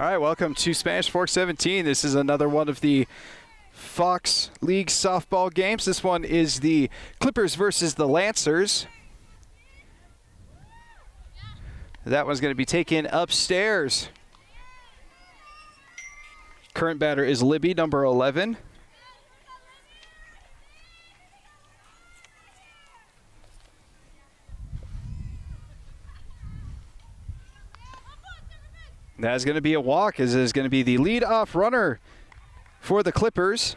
All right, welcome to Spanish Fork 17. This is another one of the Fox League softball games. This one is the Clippers versus the Lancers. That one's going to be taken upstairs. Current batter is Libby, number 11. That's going to be a walk, as is going to be the lead-off runner for the Clippers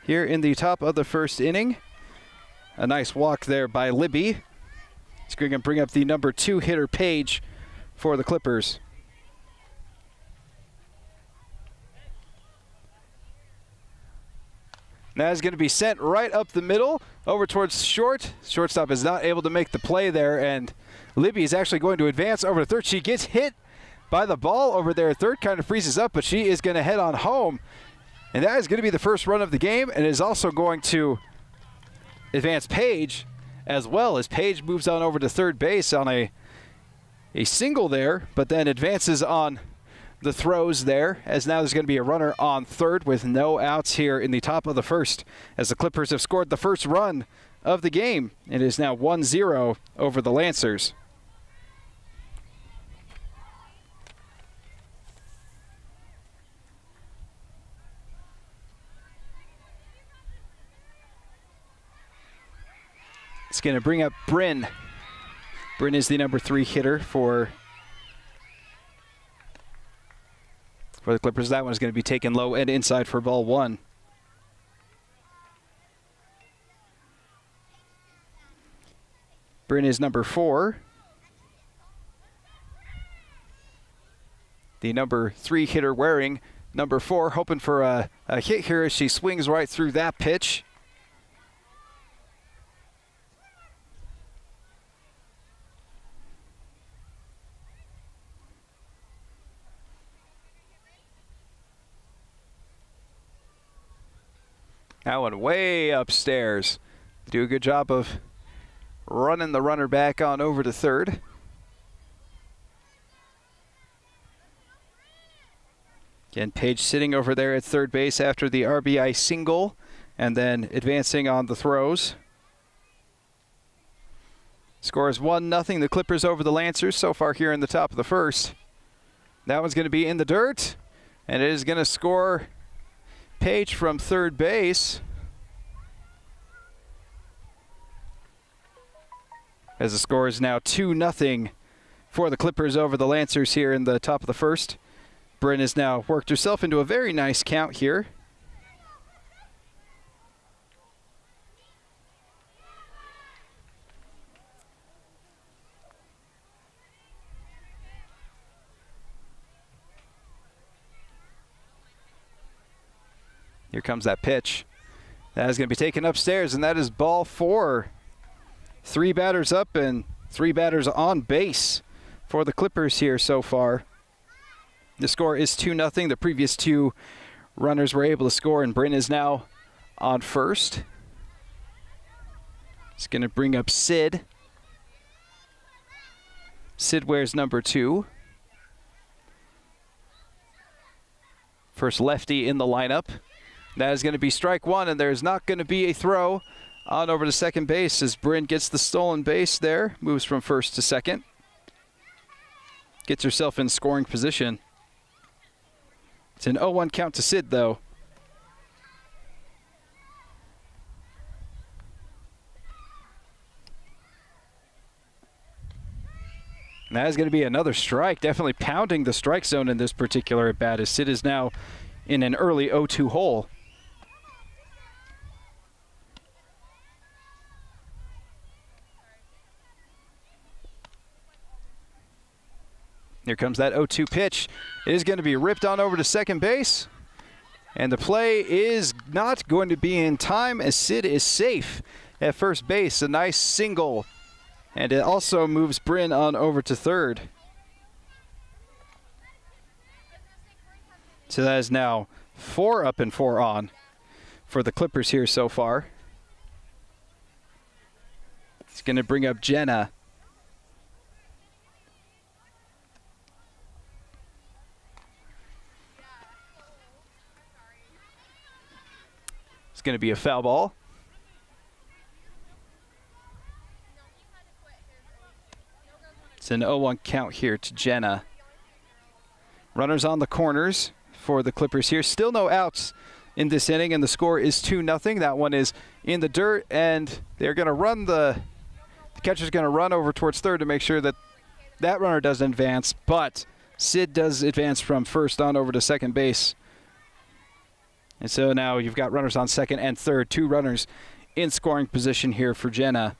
here in the top of the first inning. A nice walk there by Libby. It's going to bring up the number 2 hitter, Page, for the Clippers. That is going to be sent right up the middle, over towards short. Shortstop is not able to make the play there, and Libby is actually going to advance over to third. She gets hit by the ball over there. Third kind of freezes up, but she is going to head on home. And that is going to be the first run of the game, and is also going to advance Page, as well as Page moves on over to third base on a single there, but then advances on the throws there, as now there's going to be a runner on third with no outs here in the top of the first, as the Clippers have scored the first run of the game. It is now 1-0 over the Lancers. It's going to bring up Bryn. Bryn is the number 3 hitter for the Clippers. That one is going to be taken low and inside for ball 1. Bryn is number 4. The number 3 hitter wearing number 4, hoping for a hit here as she swings right through that pitch. That one way upstairs. Do a good job of running the runner back on over to third. Again, Page sitting over there at third base after the RBI single, and then advancing on the throws. Score is 1-0. The Clippers over the Lancers so far here in the top of the first. That one's going to be in the dirt, and it is going to score Page from third base, as the score is now 2-0 for the Clippers over the Lancers here in the top of the first. Bryn has now worked herself into a very nice count here. Here comes that pitch. That is going to be taken upstairs, and that is ball 4. 3 batters up and 3 batters on base for the Clippers here so far. The score is 2-0. The previous 2 runners were able to score, and Bryn is now on first. It's going to bring up Sid. Sid wears number 2. First lefty in the lineup. That is going to be strike 1, and there's not going to be a throw on over to second base as Bryn gets the stolen base there, moves from first to second. Gets herself in scoring position. It's an 0-1 count to Sid, though. And that is going to be another strike, definitely pounding the strike zone in this particular at bat, as Sid is now in an early 0-2 hole. Here comes that 0-2 pitch. It is going to be ripped on over to second base. And the play is not going to be in time, as Sid is safe at first base. A nice single. And it also moves Bryn on over to third. So that is now 4 up and 4 on for the Clippers here so far. It's going to bring up Jenna. going to be a foul ball. It's an 0-1 count here to Jenna. Runners on the corners for the Clippers here. Still no outs in this inning, and the score is 2-0. That one is in the dirt, and they're going to run the catcher's going to run over towards third to make sure that that runner doesn't advance, but Sid does advance from first on over to second base. And so now you've got runners on second and third, 2 runners in scoring position here for Jenna.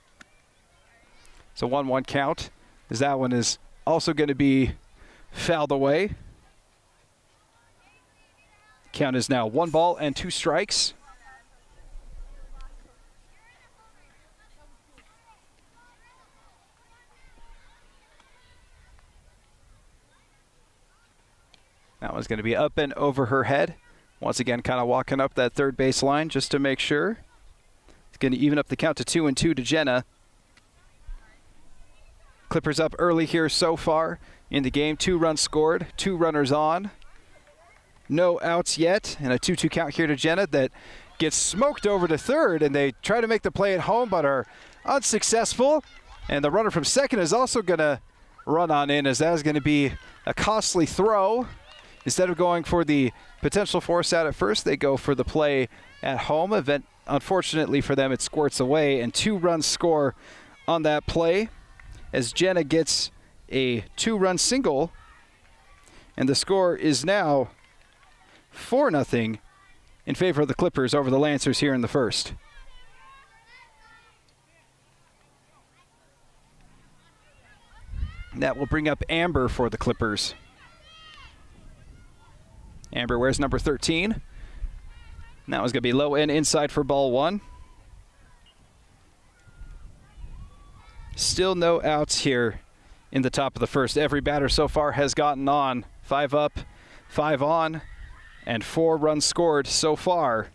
So 1-1 count, as that one is also going to be fouled away. Count is now 1 ball and 2 strikes. That one's going to be up and over her head. Once again, kind of walking up that third base line just to make sure. It's going to even up the count to 2-2 to Jenna. Clippers up early here so far in the game. 2 runs scored, 2 runners on. No outs yet, and a 2-2 count here to Jenna that gets smoked over to third, and they try to make the play at home but are unsuccessful. And the runner from second is also going to run on in, as that is going to be a costly throw. Instead of going for the potential force out at first, they go for the play at home. Unfortunately for them, it squirts away, and 2 runs score on that play as Jenna gets a 2-run single, and the score is now 4-0 in favor of the Clippers over the Lancers here in the first. And that will bring up Amber for the Clippers. Amber wears number 13. And that was going to be low and inside for ball 1. Still no outs here in the top of the first. Every batter so far has gotten on. 5 up, 5 on, and 4 runs scored so far.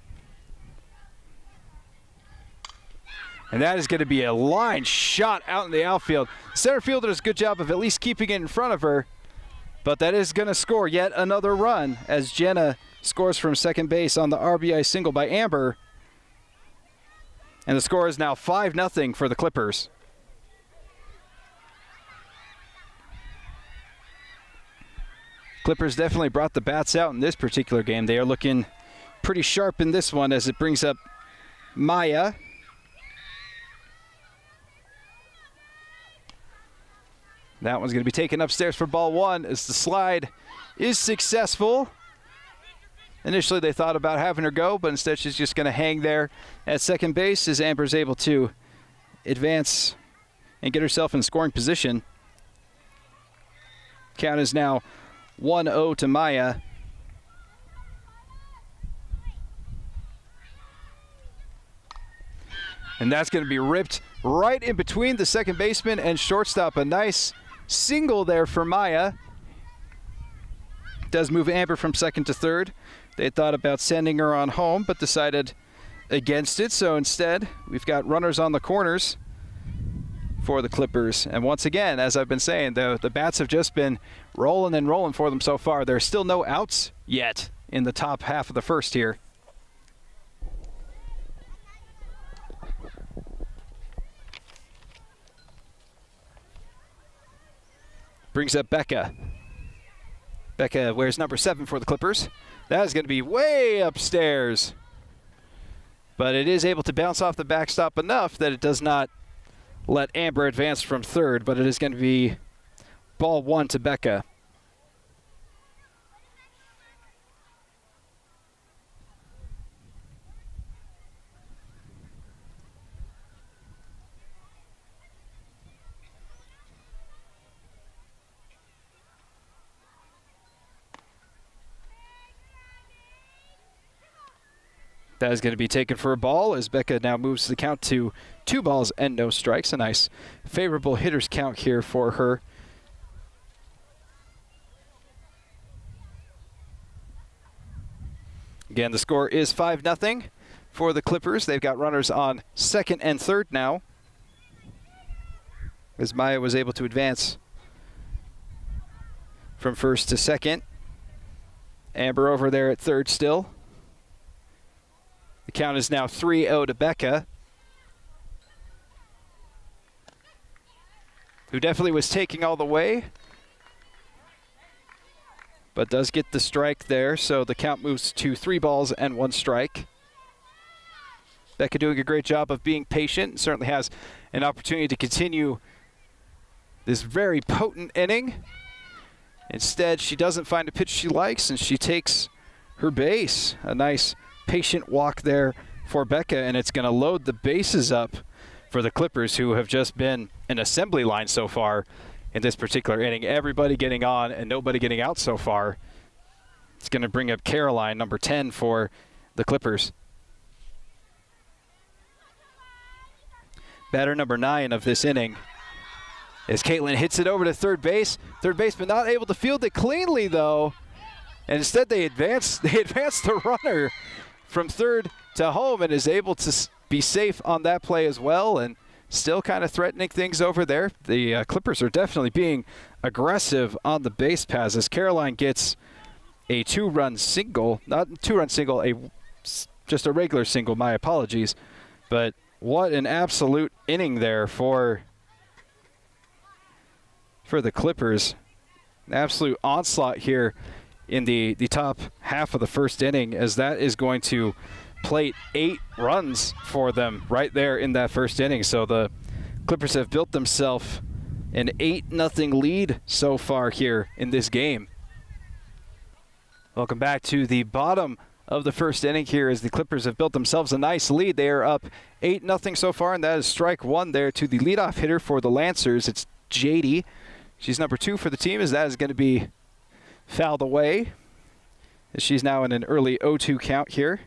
And that is going to be a line shot out in the outfield. Center fielder does a good job of at least keeping it in front of her. But that is going to score yet another run as Jenna scores from second base on the RBI single by Amber. And the score is now 5-0 for the Clippers. Clippers definitely brought the bats out in this particular game. They are looking pretty sharp in this one as it brings up Maya. That one's going to be taken upstairs for ball 1 as the slide is successful. Initially they thought about having her go, but instead she's just going to hang there at second base as Amber's able to advance and get herself in scoring position. Count is now 1-0 to Maya. And that's going to be ripped right in between the second baseman and shortstop. A nice single there for Maya. Does move Amber from second to third. They thought about sending her on home, but decided against it. So instead, we've got runners on the corners for the Clippers. And once again, as I've been saying, the bats have just been rolling and rolling for them so far. There's still no outs yet in the top half of the first here. Brings up Becca. Becca wears number 7 for the Clippers. That is going to be way upstairs. But it is able to bounce off the backstop enough that it does not let Amber advance from third, but it is going to be ball 1 to Becca. That is going to be taken for a ball as Becca now moves the count to 2 balls and no strikes. A nice favorable hitter's count here for her. Again, the score is 5-0 for the Clippers. They've got runners on second and third now, as Maya was able to advance from first to second. Amber over there at third still. The The count is now 3-0 to Becca, who definitely was taking all the way, but does get the strike there, so the count moves to 3 balls and 1 strike. Becca doing a great job of being patient, certainly has an opportunity to continue this very potent inning. Instead, she doesn't find a pitch she likes, and she takes her base. A nice patient walk there for Becca, and it's going to load the bases up for the Clippers, who have just been an assembly line so far in this particular inning. Everybody getting on and nobody getting out so far. It's going to bring up Caroline, number 10 for the Clippers. Batter number 9 of this inning, as Caitlin hits it over to third base. Third baseman not able to field it cleanly, though. And instead they advance the runner from third to home and is able to be safe on that play as well, and still kind of threatening things over there. The Clippers are definitely being aggressive on the base paths as Caroline gets a 2-run single. Not a 2-run single, just a regular single, my apologies. But what an absolute inning there for the Clippers. An absolute onslaught here in the top half of the first inning, as that is going to plate 8 runs for them right there in that first inning. So the Clippers have built themselves an 8-0 lead so far here in this game. Welcome back to the bottom of the first inning here, as the Clippers have built themselves a nice lead. They are up 8-0 so far, and that is strike 1 there to the leadoff hitter for the Lancers. It's JD. She's number 2 for the team, as that is going to be fouled away, as she's now in an early 0-2 count here.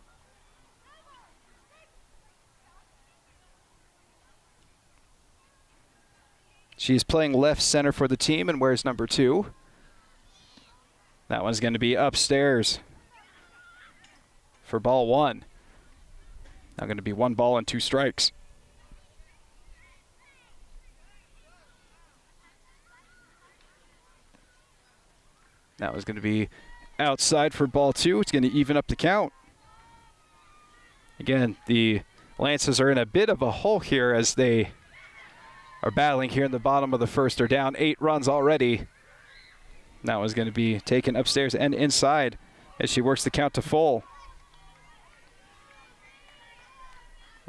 She's playing left center for the team and wears number 2. That one's going to be upstairs for ball 1. Now going to be 1 ball and 2 strikes. That was going to be outside for ball 2. It's going to even up the count. Again, the Lancers are in a bit of a hole here as they are battling here in the bottom of the first. They're down 8 runs already. That was going to be taken upstairs and inside as she works the count to full.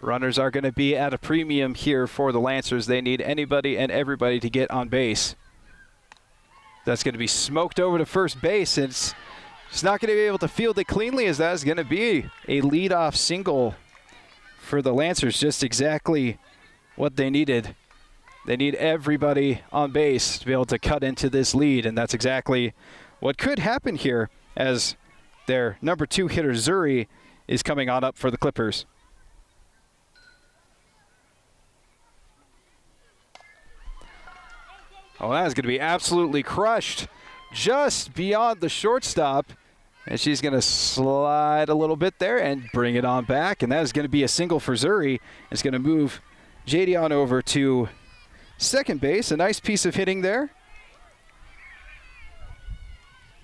Runners are going to be at a premium here for the Lancers. They need anybody and everybody to get on base. That's going to be smoked over to first base, and it's not going to be able to field it cleanly, as that is going to be a leadoff single for the Lancers. Just exactly what they needed. They need everybody on base to be able to cut into this lead, and that's exactly what could happen here, as their number 2 hitter, Zuri, is coming on up for the Clippers. Oh, that is going to be absolutely crushed just beyond the shortstop. And she's going to slide a little bit there and bring it on back. And that is going to be a single for Zuri. It's going to move JD on over to second base. A nice piece of hitting there.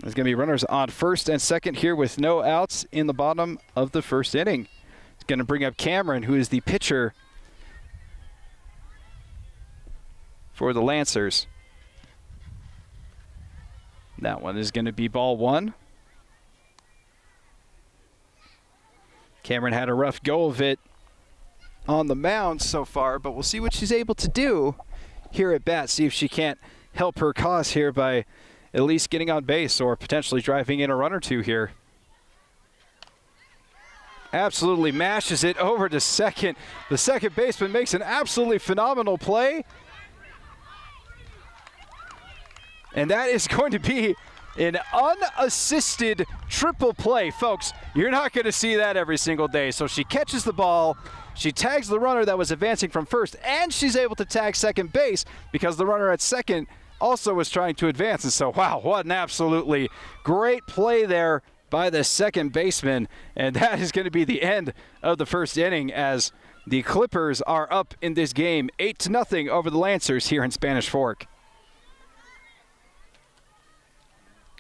There's going to be runners on first and second here with no outs in the bottom of the first inning. It's going to bring up Cameron, who is the pitcher for the Lancers. That one is going to be ball 1. Cameron had a rough go of it on the mound so far, but we'll see what she's able to do here at bat. See if she can't help her cause here by at least getting on base or potentially driving in a run or 2 here. Absolutely mashes it over to second. The second baseman makes an absolutely phenomenal play. And that is going to be an unassisted triple play. Folks, you're not going to see that every single day. So she catches the ball, she tags the runner that was advancing from first, and she's able to tag second base because the runner at second also was trying to advance. And so, wow, what an absolutely great play there by the second baseman. And that is going to be the end of the first inning, as the Clippers are up in this game 8-0 over the Lancers here in Spanish Fork.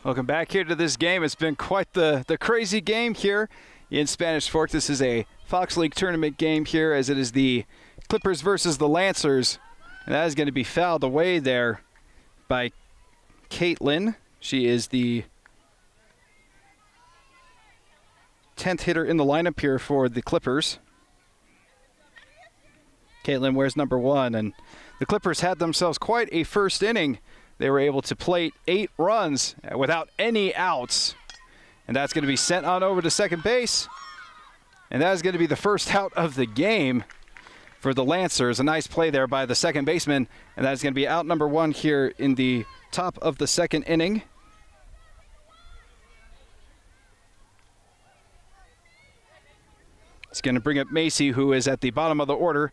Welcome back here to this game. It's been quite the crazy game here in Spanish Fork. This is a Fox League tournament game here, as it is the Clippers versus the Lancers. And that is going to be fouled away there by Caitlin. She is the 10th hitter in the lineup here for the Clippers. Caitlin wears number 1, and the Clippers had themselves quite a first inning. They were able to plate 8 runs without any outs, and that's going to be sent on over to second base. And that is going to be the first out of the game for the Lancers. A nice play there by the second baseman, and that is going to be out number 1 here in the top of the second inning. It's going to bring up Macy, who is at the bottom of the order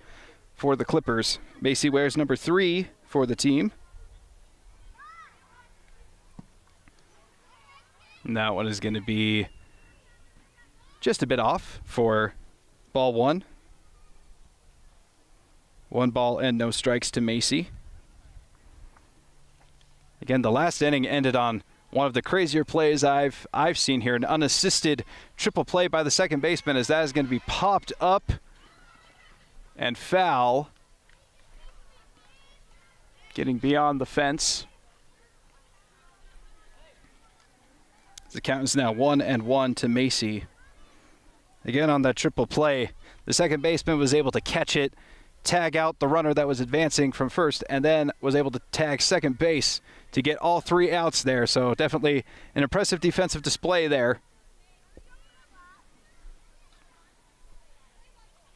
for the Clippers. Macy wears number 3 for the team. And that one is going to be just a bit off for ball 1. 1 ball and no strikes to Macy. Again, the last inning ended on one of the crazier plays I've seen here, an unassisted triple play by the second baseman, as that is going to be popped up and foul. Getting beyond the fence. The count is now 1-1 to Macy. Again, on that triple play, the second baseman was able to catch it, tag out the runner that was advancing from first, and then was able to tag second base to get all 3 outs there. So definitely an impressive defensive display there.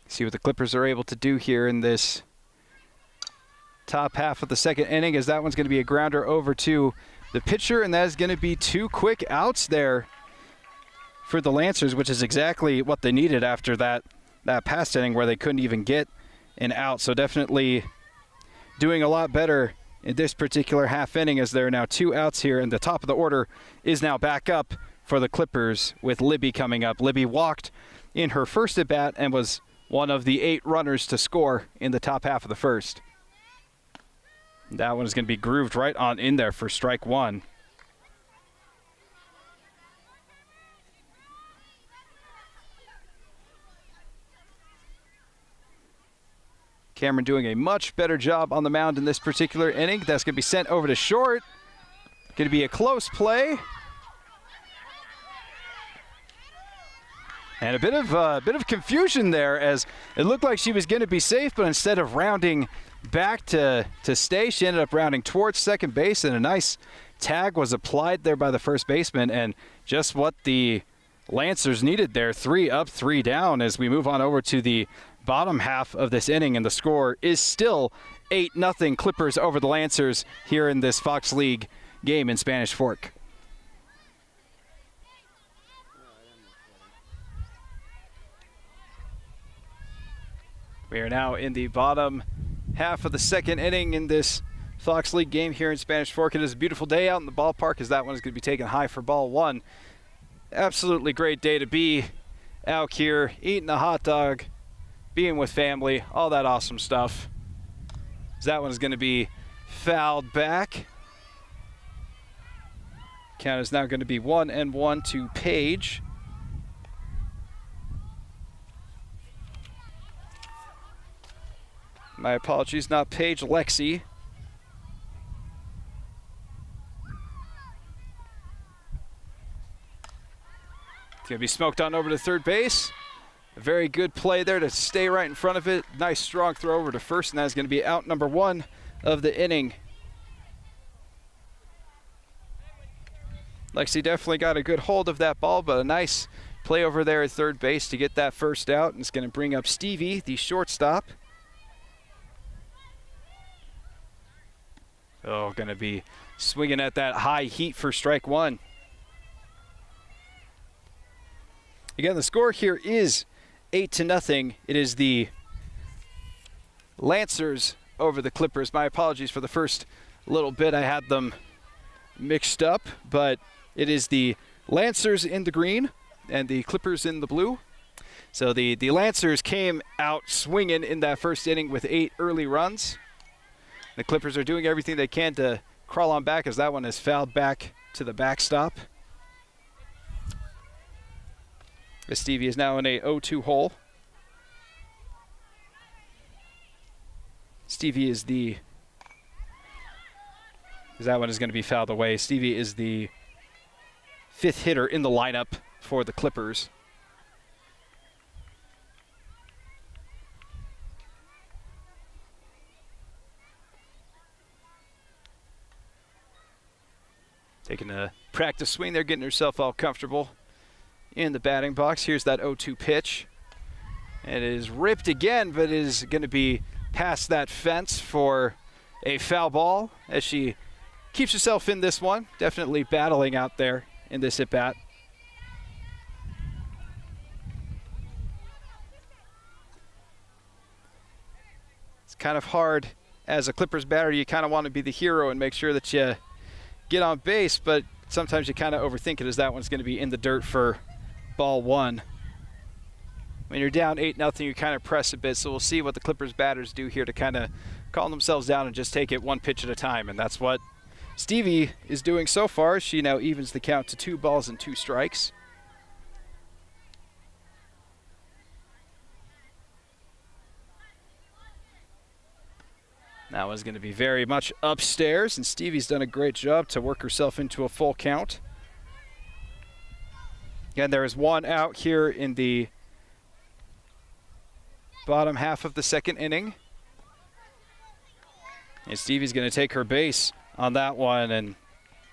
See what the Clippers are able to do here in this top half of the second inning, as that one's going to be a grounder over to the pitcher, and that is going to be 2 quick outs there for the Lancers, which is exactly what they needed after that past inning where they couldn't even get an out. So definitely doing a lot better in this particular half inning, as there are now 2 outs here, and the top of the order is now back up for the Clippers with Libby coming up. Libby walked in her first at bat and was one of the 8 runners to score in the top half of the first. That one is going to be grooved right on in there for strike 1. Cameron doing a much better job on the mound in this particular inning. That's going to be sent over to short. Going to be a close play. And a bit of confusion there, as it looked like she was going to be safe, but instead of rounding back to stay, she ended up rounding towards second base, and a nice tag was applied there by the first baseman, and just what the Lancers needed there. 3 up, 3 down as we move on over to the bottom half of this inning, and the score is still 8-0 Clippers over the Lancers here in this Fox League game in Spanish Fork. We are now in the bottom half of the second inning in this Fox League game here in Spanish Fork. It is a beautiful day out in the ballpark, as that one is going to be taken high for ball 1. Absolutely great day to be out here, eating a hot dog, being with family, all that awesome stuff. That one is going to be fouled back. Count is now going to be 1-1 to Page. My apologies, not Paige, Lexi. It's going to be smoked on over to third base. A very good play there to stay right in front of it. Nice strong throw over to first, and that is going to be out number 1 of the inning. Lexi definitely got a good hold of that ball, but a nice play over there at third base to get that first out, and it's going to bring up Stevie, the shortstop. Oh, going to be swinging at that high heat for strike 1. Again, the score here is 8-0. It is the Lancers over the Clippers. My apologies for the first little bit. I had them mixed up, but it is the Lancers in the green and the Clippers in the blue. So the Lancers came out swinging in that first inning with 8 early runs. The Clippers are doing everything they can to crawl on back, as that one is fouled back to the backstop. Stevie is now in a 0-2 hole. Stevie is the, because that one is going to be fouled away. Stevie is the 5th hitter in the lineup for the Clippers. Taking a practice swing there, getting herself all comfortable in the batting box. Here's that 0-2 pitch. And it is ripped again, but is going to be past that fence for a foul ball as she keeps herself in this one. Definitely battling out there in this at-bat. It's kind of hard as a Clippers batter. You kind of want to be the hero and make sure that you get on base, but sometimes you kind of overthink it as that one's going to be in the dirt for ball 1. When you're down 8-0, you kind of press a bit, so we'll see what the Clippers batters do here to kind of calm themselves down and just take it one pitch at a time, and that's what Stevie is doing so far. She now evens the count to 2 balls and 2 strikes. That one's going to be very much upstairs, and Stevie's done a great job to work herself into a full count. Again, there is 1 out here in the bottom half of the 2nd inning. And Stevie's going to take her base on that one and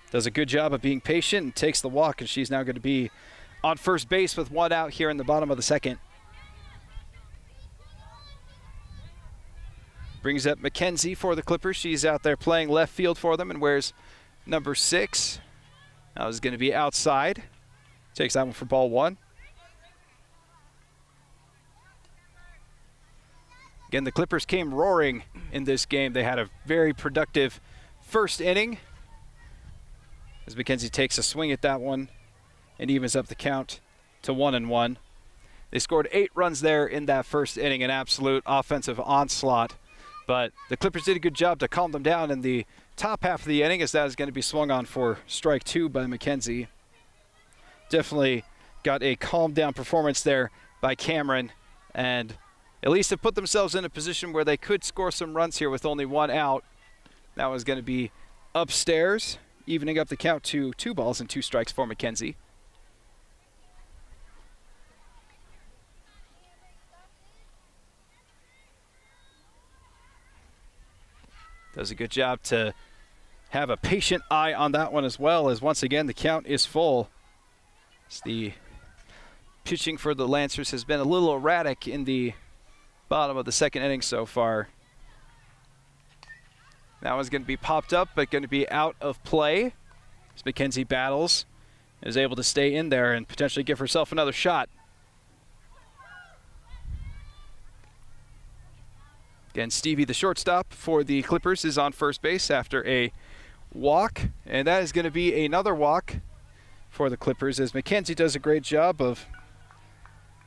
does a good job of being patient and takes the walk, and she's now going to be on first base with 1 out here in the bottom of the 2nd. Brings up Mackenzie for the Clippers. She's out there playing left field for them and wears number 6. That was going to be outside. Takes that one for ball 1. Again, the Clippers came roaring in this game. They had a very productive first inning as Mackenzie takes a swing at that one and evens up the count to 1-1. They scored 8 runs there in that first inning, an absolute offensive onslaught. But the Clippers did a good job to calm them down in the top half of the inning, as that is going to be swung on for strike 2 by Mackenzie. Definitely got a calmed down performance there by Cameron, and at least have put themselves in a position where they could score some runs here with only 1 out. That was going to be upstairs, evening up the count to 2 balls and 2 strikes for Mackenzie. Does a good job to have a patient eye on that one as well, as once again the count is full. As the pitching for the Lancers has been a little erratic in the bottom of the 2nd inning so far. That one's going to be popped up, but going to be out of play as Mackenzie battles, is able to stay in there and potentially give herself another shot. Again, Stevie, the shortstop for the Clippers, is on first base after a walk, and that is going to be another walk for the Clippers, as Mackenzie does a great job of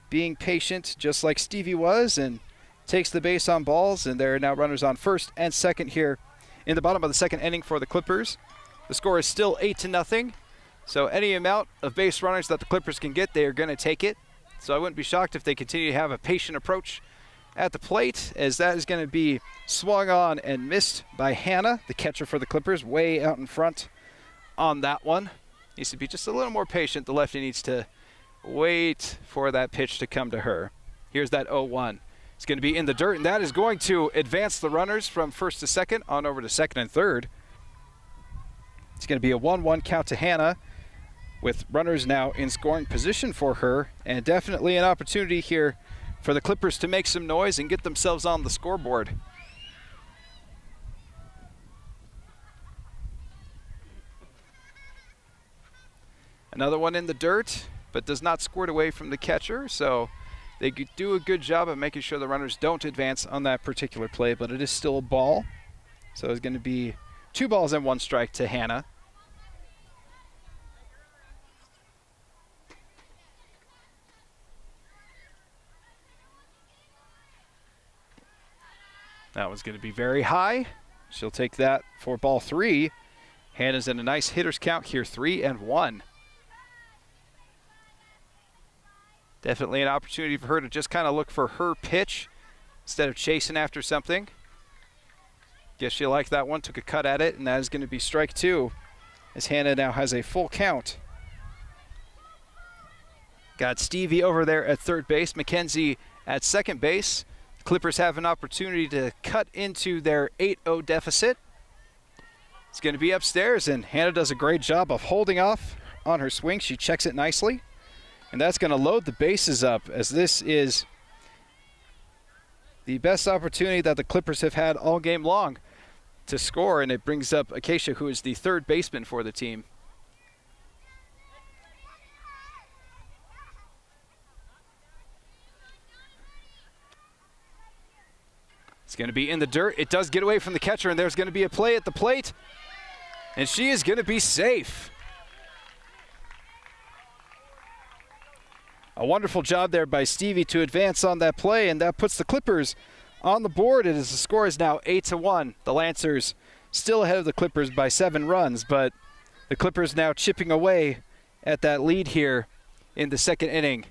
being patient just like Stevie was and takes the base on balls, and there are now runners on first and second here in the bottom of the 2nd inning for the Clippers. The score is still 8-0, so any amount of base runners that the Clippers can get, they are going to take it. So I wouldn't be shocked if they continue to have a patient approach at the plate, as that is going to be swung on and missed by Hannah, the catcher for the Clippers, way out in front on that one. Needs to be just a little more patient. The lefty needs to wait for that pitch to come to her. Here's that 0-1. It's going to be in the dirt, and that is going to advance the runners from first to second on over to second and third. It's going to be a 1-1 count to Hannah, with runners now in scoring position for her, and definitely an opportunity here for the Clippers to make some noise and get themselves on the scoreboard. Another one in the dirt, but does not squirt away from the catcher, so they do a good job of making sure the runners don't advance on that particular play, but it is still a ball. So it's going to be 2 balls and 1 strike to Hannah. That one's going to be very high. She'll take that for ball 3. Hannah's in a nice hitter's count here, 3-1. Definitely an opportunity for her to just kind of look for her pitch instead of chasing after something. Guess she liked that one, took a cut at it, and that is going to be strike 2, as Hannah now has a full count. Got Stevie over there at third base, Mackenzie at second base. Clippers have an opportunity to cut into their 8-0 deficit. It's going to be upstairs, and Hannah does a great job of holding off on her swing. She checks it nicely, and that's going to load the bases up, as this is the best opportunity that the Clippers have had all game long to score, and it brings up Acacia, who is the third baseman for the team. It's going to be in the dirt. It does get away from the catcher, and there's going to be a play at the plate, and she is going to be safe. A wonderful job there by Stevie to advance on that play, and that puts the Clippers on the board. The score is now 8-1. The Lancers still ahead of the Clippers by 7 runs, but the Clippers now chipping away at that lead here in the second inning.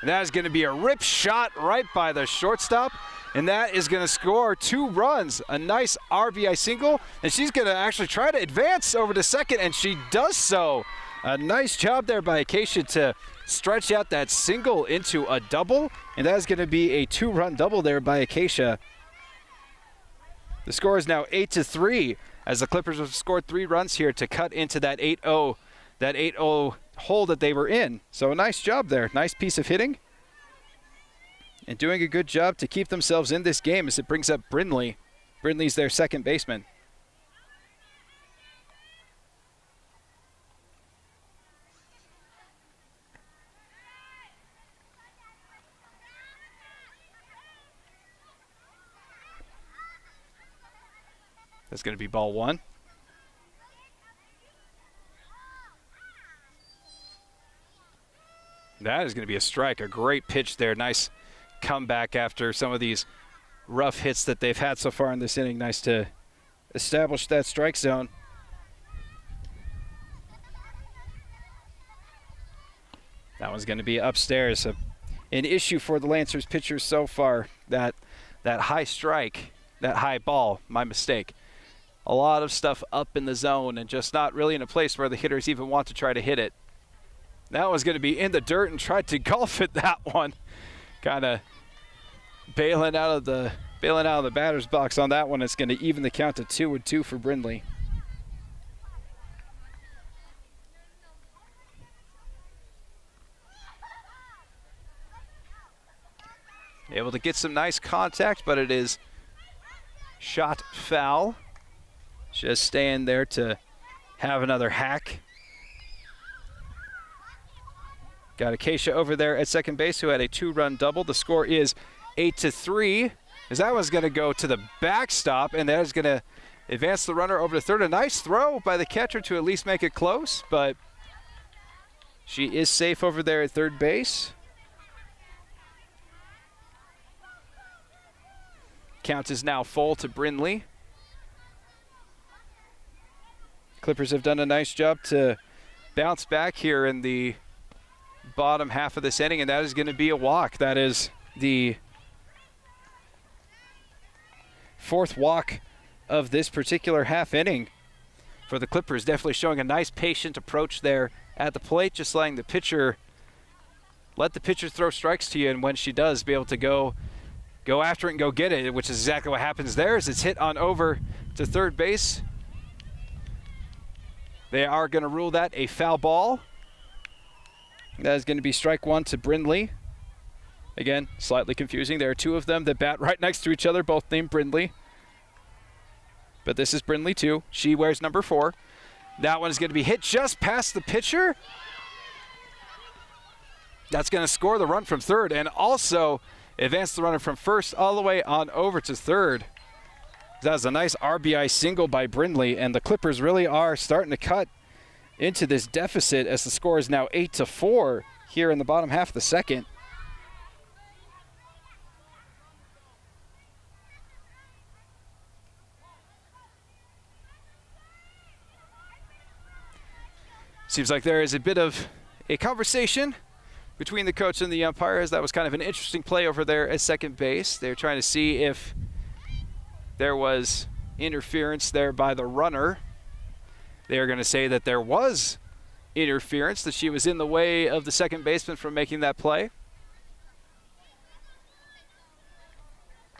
And that is going to be a rip shot right by the shortstop, and that is going to score 2 runs. A nice RBI single, and she's going to actually try to advance over to second, and she does so. A nice job there by Acacia to stretch out that single into a double, and that is going to be a 2-run double there by Acacia. The score is now 8-3, as the Clippers have scored 3 runs here to cut into that 8-0 hole that they were in. So a nice job there. Nice piece of hitting, and doing a good job to keep themselves in this game as it brings up Brindley. Brindley's their second baseman. That's going to be ball 1. That is going to be a strike. A great pitch there. Nice comeback after some of these rough hits that they've had so far in this inning. Nice to establish that strike zone. That one's going to be upstairs. An issue for the Lancers pitchers so far. That high strike, that high ball, my mistake. A lot of stuff up in the zone and just not really in a place where the hitters even want to try to hit it. That one's going to be in the dirt, and tried to golf it, that one. Kind of bailing out of the batter's box on that one. It's going to even the count to 2-2 for Brindley. Able to get some nice contact, but it is shot foul. Just staying there to have another hack. Got Acacia over there at second base, who had a 2-run double. The score is 8-3, as that one's going to go to the backstop, and that is going to advance the runner over to third. A nice throw by the catcher to at least make it close, but she is safe over there at third base. Count is now full to Brindley. Clippers have done a nice job to bounce back here in the bottom half of this inning, and that is going to be a walk. That is the 4th walk of this particular half inning for the Clippers. Definitely showing a nice patient approach there at the plate, just letting the pitcher throw strikes to you, and when she does, be able to go after it and go get it, which is exactly what happens there as it's hit on over to third base. They are going to rule that a foul ball. That is going to be strike 1 to Brindley. Again, slightly confusing. There are 2 of them that bat right next to each other, both named Brindley. But this is Brindley too. She wears number 4. That one is going to be hit just past the pitcher. That's going to score the run from third, and also advance the runner from first all the way on over to third. That was a nice RBI single by Brindley, and the Clippers really are starting to cut into this deficit as the score is now 8-4 here in the bottom half of the second. Seems like there is a bit of a conversation between the coach and the umpire, as that was kind of an interesting play over there at second base. They're trying to see if there was interference there by the runner. They're going to say that there was interference, that she was in the way of the second baseman from making that play.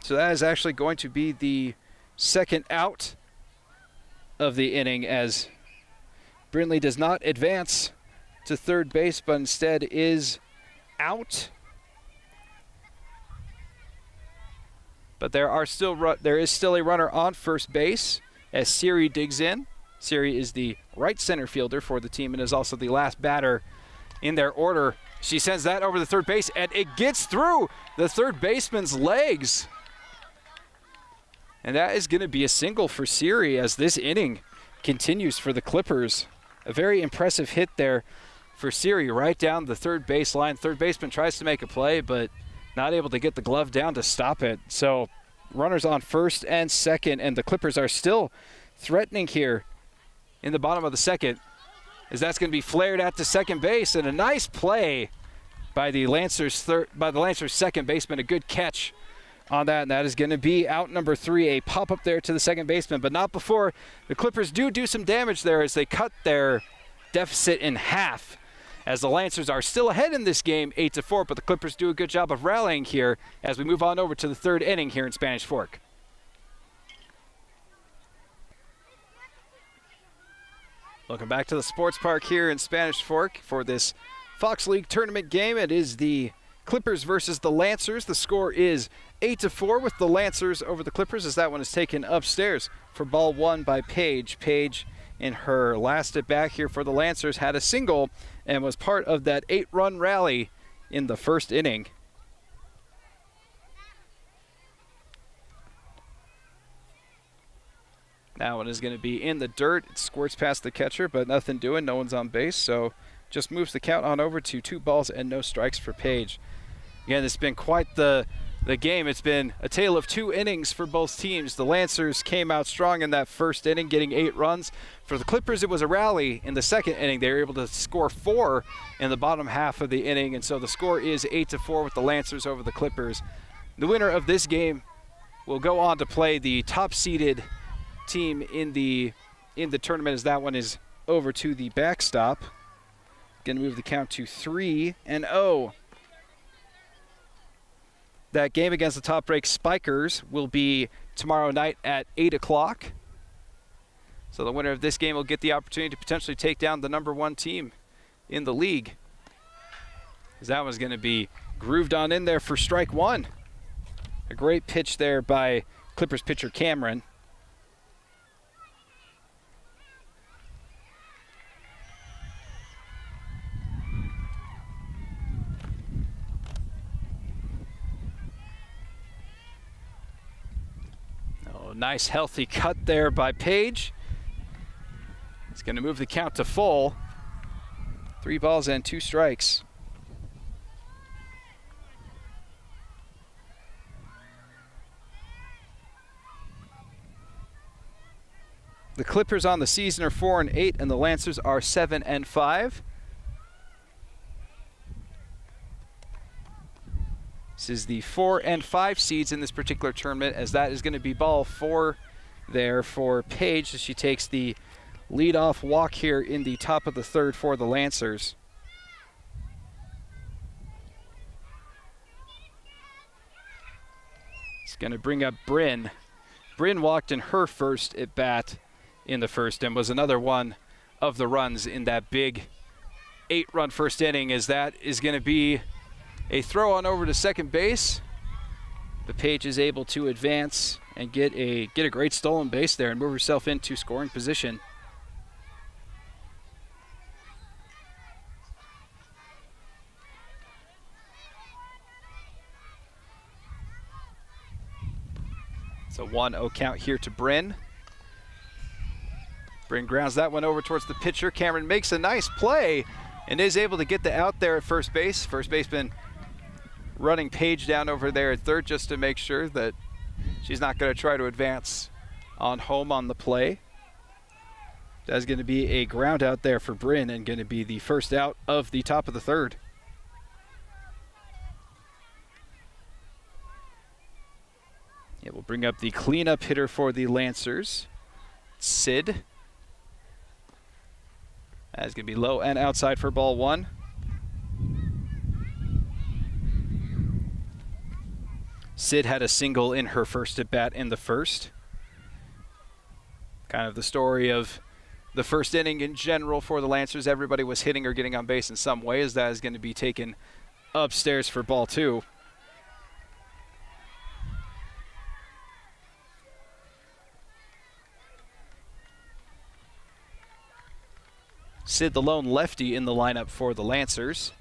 So that is actually going to be the second out of the inning, as Brindley does not advance to third base, but instead is out. But there is still a runner on first base as Siri digs in. Siri is the right center fielder for the team and is also the last batter in their order. She sends that over the third base, and it gets through the third baseman's legs. And that is going to be a single for Siri as this inning continues for the Clippers. A very impressive hit there for Siri right down the third baseline. Third baseman tries to make a play, but not able to get the glove down to stop it. So runners on first and second, and the Clippers are still threatening here in the bottom of the second, as that's going to be flared out to second base, and a nice play by the Lancers second baseman. A good catch on that, and that is going to be out number 3. A pop-up there to the second baseman, but not before the Clippers do some damage there as they cut their deficit in half, as the Lancers are still ahead in this game 8-4, but the Clippers do a good job of rallying here as we move on over to the third inning here in Spanish Fork. Welcome back to the Sports Park here in Spanish Fork for this Fox League tournament game. It is the Clippers versus the Lancers. The score is 8-4 with the Lancers over the Clippers, as that one is taken upstairs for ball one by Paige. Paige, in her last at bat here for the Lancers, had a single and was part of that 8-run rally in the first inning. That one is going to be in the dirt. It squirts past the catcher, but nothing doing. No one's on base, so just moves the count on over to 2 balls and no strikes for Paige. Again, it's been quite the game. It's been a tale of 2 innings for both teams. The Lancers came out strong in that first inning, getting 8 runs. For the Clippers, it was a rally in the second inning. They were able to score 4 in the bottom half of the inning, and so the score is 8-4 with the Lancers over the Clippers. The winner of this game will go on to play the top-seeded team in the tournament, as that one is over to the backstop. Going to move the count to 3-0. That game against the Top Break Spikers will be tomorrow night at 8 o'clock. So the winner of this game will get the opportunity to potentially take down the number 1 team in the league, as that one's going to be grooved on in there for strike 1. A great pitch there by Clippers pitcher Cameron. Nice healthy cut there by Paige. It's going to move the count to full. 3 balls and 2 strikes. The Clippers on the season are 4-8, and the Lancers are 7-5. This is the 4 and 5 seeds in this particular tournament, as that is going to be ball 4 there for Paige as she takes the leadoff walk here in the top of the third for the Lancers. It's going to bring up Bryn. Bryn walked in her first at bat in the first and was another one of the runs in that big 8-run first inning, as that is going to be a throw on over to second base. But Paige is able to advance and get a great stolen base there and move herself into scoring position. It's a 1-0 count here to Bryn. Bryn grounds that one over towards the pitcher. Cameron makes a nice play and is able to get the out there at first base. First baseman running Paige down over there at third just to make sure that she's not going to try to advance on home on the play. That's going to be a ground out there for Bryn and going to be the first out of the top of the third. It will bring up the cleanup hitter for the Lancers, Sid. That's going to be low and outside for ball one. Sid had a single in her first at bat in the first. Kind of the story of the first inning in general for the Lancers. Everybody was hitting or getting on base in some way, as that is going to be taken upstairs for ball two. Sid, the lone lefty in the lineup for the Lancers.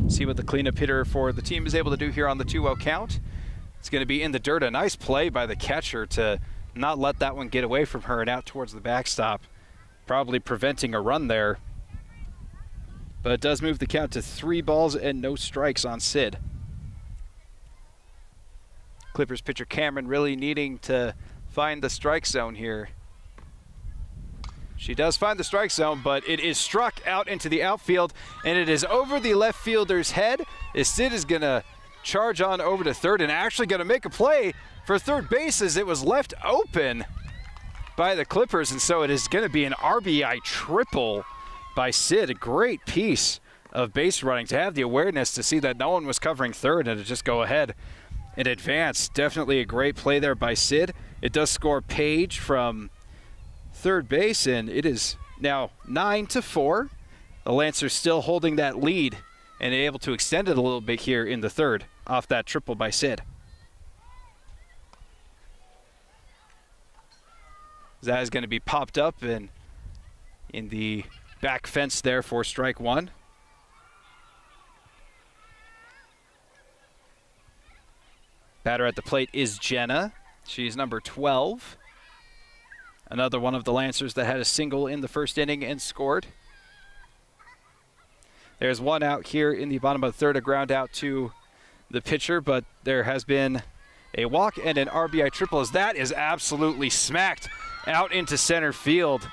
See what the cleanup hitter for the team is able to do here on the 2-0 count. It's going to be in the dirt. A nice play by the catcher to not let that one get away from her and out towards the backstop, probably preventing a run there. But it does move the count to 3 balls and no strikes on Sid. Clippers pitcher Cameron really needing to find the strike zone here. She does find the strike zone, but it is struck out into the outfield, and it is over the left fielder's head as Sid is going to charge on over to third and actually going to make a play for third base as it was left open by the Clippers, and so it is going to be an RBI triple by Sid. A great piece of base running to have the awareness to see that no one was covering third and to just go ahead and advance. Definitely a great play there by Sid. It does score Page from third base, and it is now 9-4. The Lancers still holding that lead and able to extend it a little bit here in the third off that triple by Sid. That is going to be popped up and in the back fence there for strike one. Batter at the plate is Jenna. She's number 12. Another one of the Lancers that had a single in the first inning and scored. There's one out here in the bottom of the third, a ground out to the pitcher, but there has been a walk and an RBI triple as that is absolutely smacked out into center field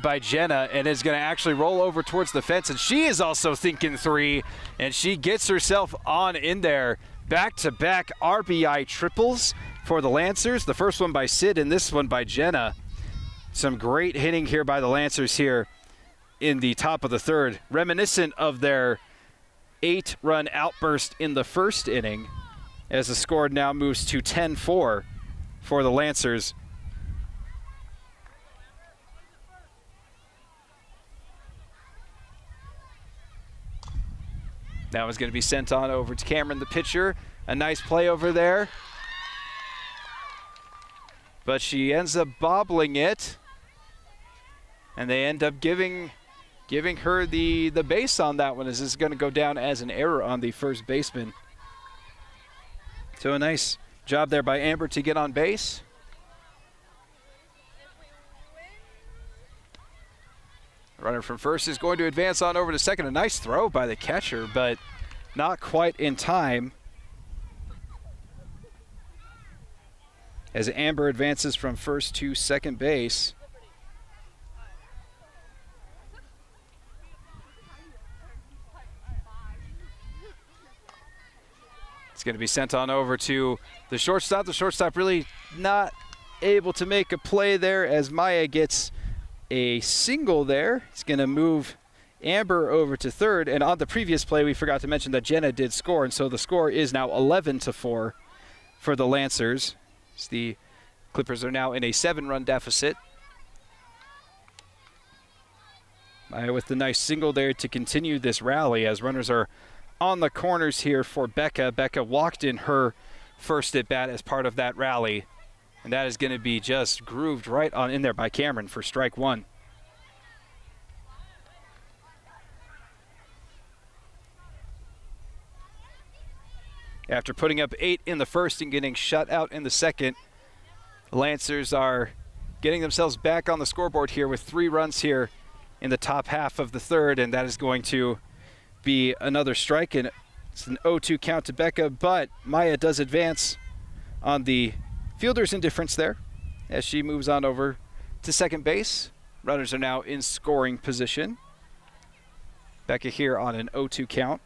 by Jenna and is going to actually roll over towards the fence, and she is also thinking 3, and she gets herself on in there. Back-to-back RBI triples for the Lancers. The first one by Sid and this one by Jenna. Some great hitting here by the Lancers here in the top of the third, reminiscent of their 8-run outburst in the first inning, as the score now moves to 10-4 for the Lancers. That was going to be sent on over to Cameron, the pitcher. A nice play over there. But she ends up bobbling it. And they end up giving her the base on that one, as this is going to go down as an error on the first baseman. So a nice job there by Amber to get on base. Runner from first is going to advance on over to second. A nice throw by the catcher, but not quite in time. As Amber advances from first to second base. It's going to be sent on over to the shortstop. The shortstop really not able to make a play there as Maya gets a single there. It's going to move Amber over to third. And on the previous play, we forgot to mention that Jenna did score. And so the score is now 11-4 for the Lancers. As the Clippers are now in a 7-run deficit. Maya with the nice single there to continue this rally as runners are on the corners here for Becca. Becca walked in her first at bat as part of that rally. And that is going to be just grooved right on in there by Cameron for strike one. After putting up 8 in the first and getting shut out in the second, the Lancers are getting themselves back on the scoreboard here with 3 runs here in the top half of the third, and that is going to be another strike, and it's an 0-2 count to Becca, but Maya does advance on the fielder's indifference there as she moves on over to second base. Runners are now in scoring position. Becca here on an 0-2 count.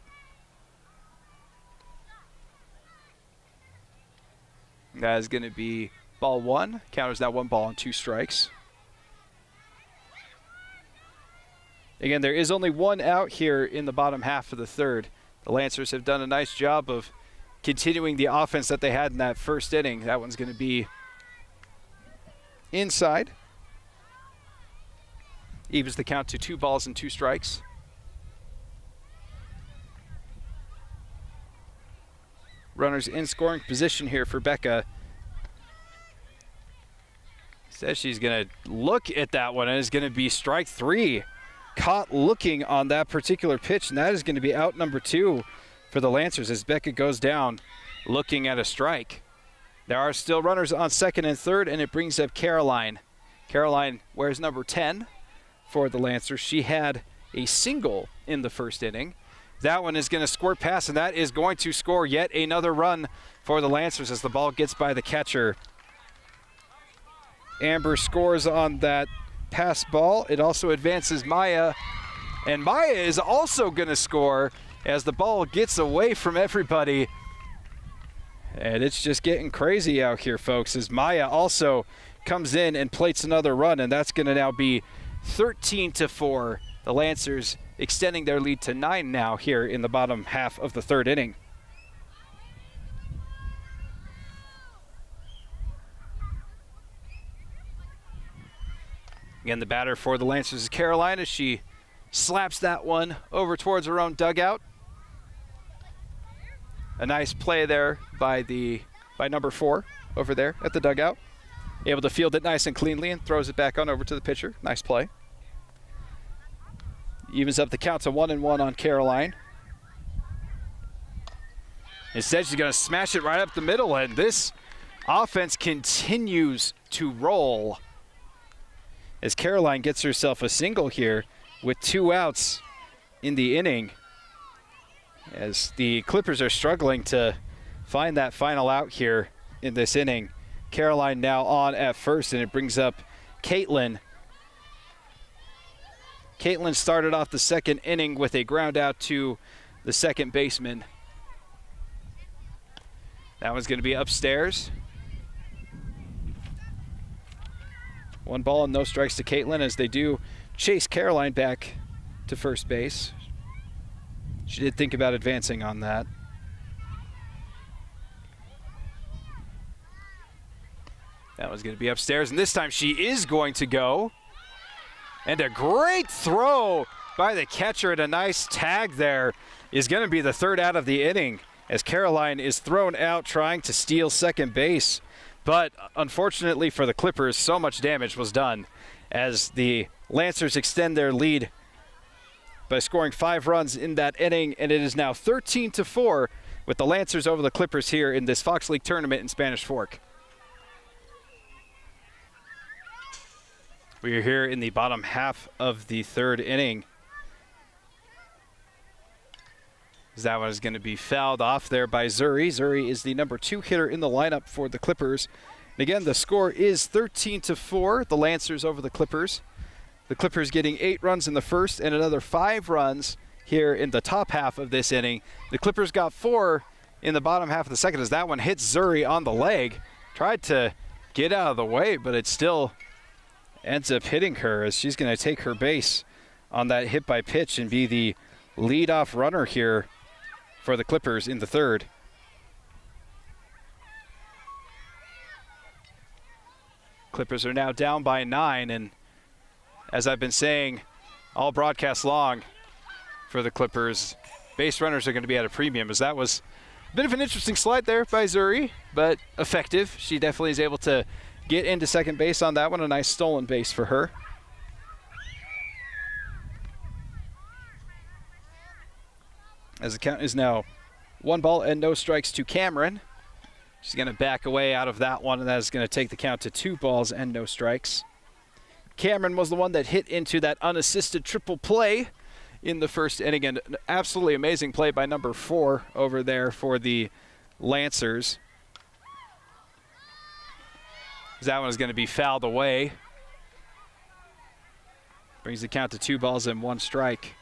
That is going to be ball one. Counters now 1 ball and 2 strikes. Again, there is only 1 out here in the bottom half of the third. The Lancers have done a nice job of continuing the offense that they had in that first inning. That one's going to be inside. Evens the count to 2 balls and 2 strikes. Runners in scoring position here for Becca. Says she's going to look at that one, and it's going to be strike 3. Caught looking on that particular pitch, and that is going to be out number 2 for the Lancers as Becca goes down looking at a strike. There are still runners on second and third, and it brings up Caroline. Caroline wears number 10 for the Lancers. She had a single in the first inning. That one is going to squirt past, and that is going to score yet another run for the Lancers as the ball gets by the catcher. Amber scores on that pass ball. It also advances Maya, and Maya is also going to score as the ball gets away from everybody. And it's just getting crazy out here, folks, as Maya also comes in and plates another run, and that's going to now be 13-4. The Lancers extending their lead to 9 now here in the bottom half of the third inning. Again, the batter for the Lancers is Caroline as she slaps that one over towards her own dugout. A nice play there by number 4 over there at the dugout. Able to field it nice and cleanly and throws it back on over to the pitcher. Nice play. Evens up the count to 1-1 on Caroline. Instead, she's going to smash it right up the middle, and this offense continues to roll as Caroline gets herself a single here with 2 outs in the inning, as the Clippers are struggling to find that final out here in this inning. Caroline now on at first, and it brings up Caitlin. Caitlin started off the second inning with a ground out to the second baseman. That one's going to be upstairs. 1 ball and no strikes to Caitlin as they do chase Caroline back to first base. She did think about advancing on that. That was going to be upstairs, and this time she is going to go. And a great throw by the catcher, and a nice tag there is going to be the 3rd out of the inning as Caroline is thrown out trying to steal second base. But unfortunately for the Clippers, so much damage was done as the Lancers extend their lead by scoring 5 runs in that inning, and it is now 13-4 with the Lancers over the Clippers here in this Fox League tournament in Spanish Fork. We are here in the bottom half of the third inning. That one is going to be fouled off there by Zuri. Zuri is the number 2 hitter in the lineup for the Clippers. And again, the score is 13-4, the Lancers over the Clippers. The Clippers getting 8 runs in the first and another 5 runs here in the top half of this inning. The Clippers got 4 in the bottom half of the second as that one hits Zuri on the leg. Tried to get out of the way, but it still ends up hitting her as she's going to take her base on that hit by pitch and be the leadoff runner here for the Clippers in the third. Clippers are now down by 9, and as I've been saying all broadcast long for the Clippers, base runners are going to be at a premium, as that was a bit of an interesting slide there by Zuri, but effective. She definitely is able to get into second base on that one. A nice stolen base for her. As the count is now 1 ball and no strikes to Cameron. She's going to back away out of that one, and that is going to take the count to 2 balls and no strikes. Cameron was the one that hit into that unassisted triple play in the first inning. An absolutely amazing play by number 4 over there for the Lancers. That one is going to be fouled away. Brings the count to 2 balls and 1 strike.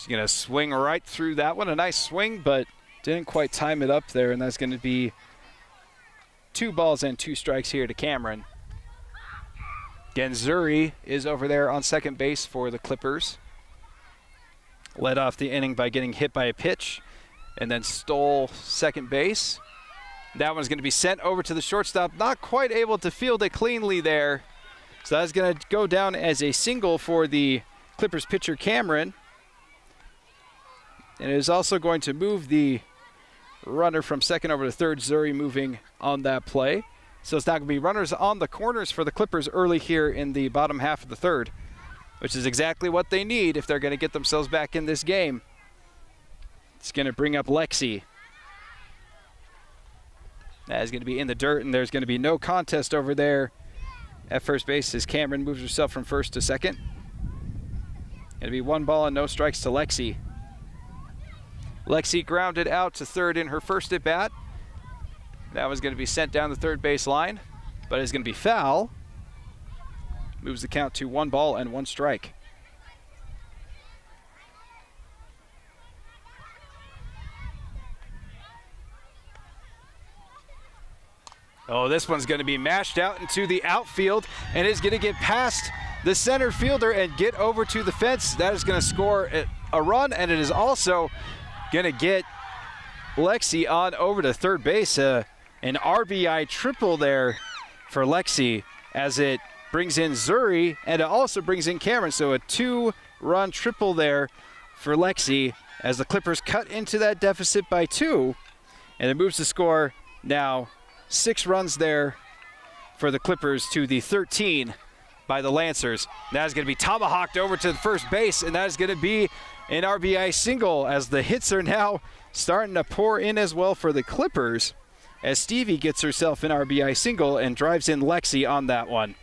She's going to swing right through that one. A nice swing, but didn't quite time it up there, and that's going to be 2 balls and 2 strikes here to Cameron. Again, Zuri is over there on second base for the Clippers. Led off the inning by getting hit by a pitch and then stole second base. That one's going to be sent over to the shortstop. Not quite able to field it cleanly there. So that's going to go down as a single for the Clippers pitcher, Cameron. And it is also going to move the runner from second over to third. Zuri moving on that play. So it's now going to be runners on the corners for the Clippers early here in the bottom half of the third, which is exactly what they need if they're going to get themselves back in this game. It's going to bring up Lexi. That is going to be in the dirt, and there's going to be no contest over there at first base as Cameron moves herself from first to second. Going to be 1 ball and no strikes to Lexi. Lexi grounded out to third in her first at bat. That was going to be sent down the third base line, but it's going to be foul. Moves the count to 1 ball and 1 strike. Oh, this one's going to be mashed out into the outfield and is going to get past the center fielder and get over to the fence. That is going to score a run, and it is also going to get Lexi on over to third base. An RBI triple there for Lexi as it brings in Zuri, and it also brings in Cameron. So a 2-run triple there for Lexi as the Clippers cut into that deficit by 2. And it moves the score now 6 runs there for the Clippers to the 13 by the Lancers. That is going to be tomahawked over to the first base, and that is going to be an RBI single as the hits are now starting to pour in as well for the Clippers, as Stevie gets herself an RBI single and drives in Lexi on that one.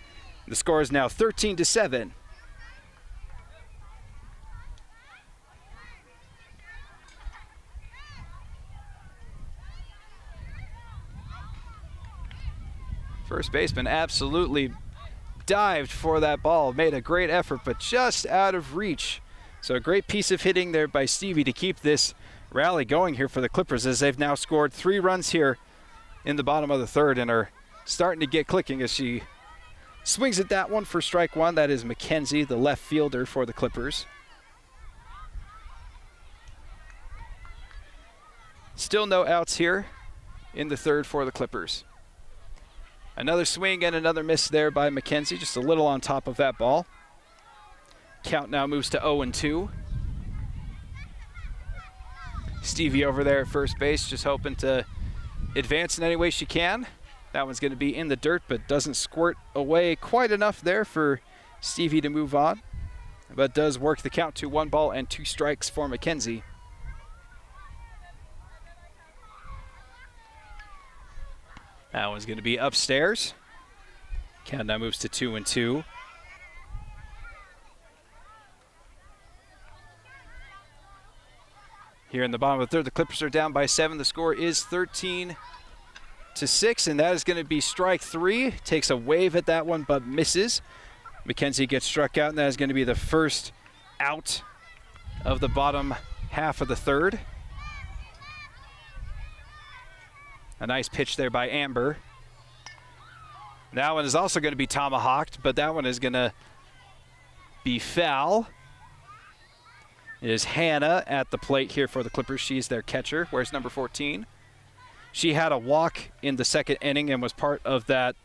The score is now 13-7. First baseman absolutely dived for that ball, made a great effort, but just out of reach. So a great piece of hitting there by Stevie to keep this rally going here for the Clippers, as they've now scored 3 runs here in the bottom of the third and are starting to get clicking as she swings at that one for strike 1. That is McKenzie, the left fielder for the Clippers. Still no outs here in the third for the Clippers. Another swing and another miss there by McKenzie, just a little on top of that ball. Count now moves to 0-2. Stevie over there at first base, just hoping to advance in any way she can. That one's going to be in the dirt, but doesn't squirt away quite enough there for Stevie to move on. But does work the count to 1 ball and 2 strikes for McKenzie. That one's going to be upstairs. Count now moves to 2-2. Here in the bottom of the third, the Clippers are down by 7. The score is 13-6, and that is going to be strike 3. Takes a wave at that one, but misses. McKenzie gets struck out, and that is going to be the first out of the bottom half of the third. A nice pitch there by Amber. That one is also going to be tomahawked, but that one is going to be foul. It is Hannah at the plate here for the Clippers. She's their catcher. Where's number 14? She had a walk in the second inning and was part of that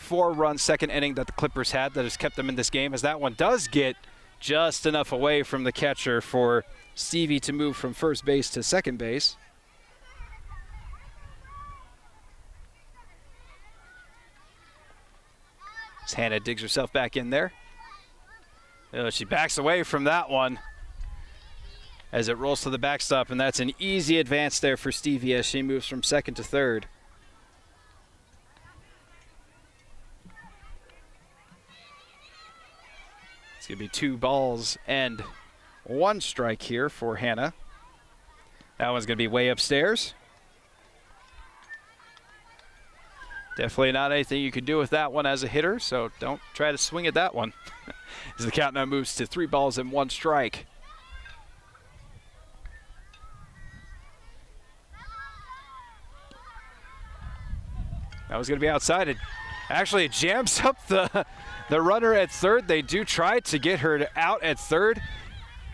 4-run second inning that the Clippers had that has kept them in this game, as that one does get just enough away from the catcher for Stevie to move from first base to second base. As Hannah digs herself back in there. She backs away from that one as it rolls to the backstop, and that's an easy advance there for Stevie as she moves from second to third. It's going to be 2 balls and 1 strike here for Hannah. That one's going to be way upstairs. Definitely not anything you can do with that one as a hitter, so don't try to swing at that one. As the count now moves to 3 balls and 1 strike. That was going to be outside. It jams up the runner at third. They do try to get her out at third.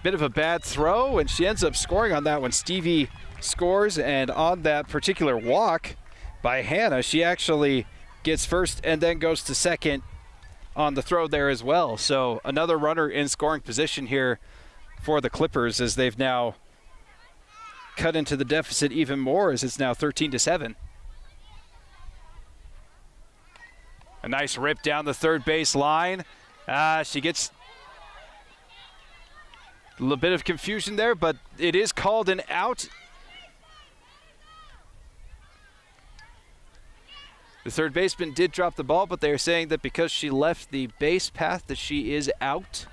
Bit of a bad throw, and she ends up scoring on that one. Stevie scores, and on that particular walk by Hannah, she actually gets first and then goes to second on the throw there as well. So another runner in scoring position here for the Clippers, as they've now cut into the deficit even more, as it's now 13-7. A nice rip down the third base line. She gets a little bit of confusion there, but it is called an out. The third baseman did drop the ball, but they're saying that because she left the base path that she is out.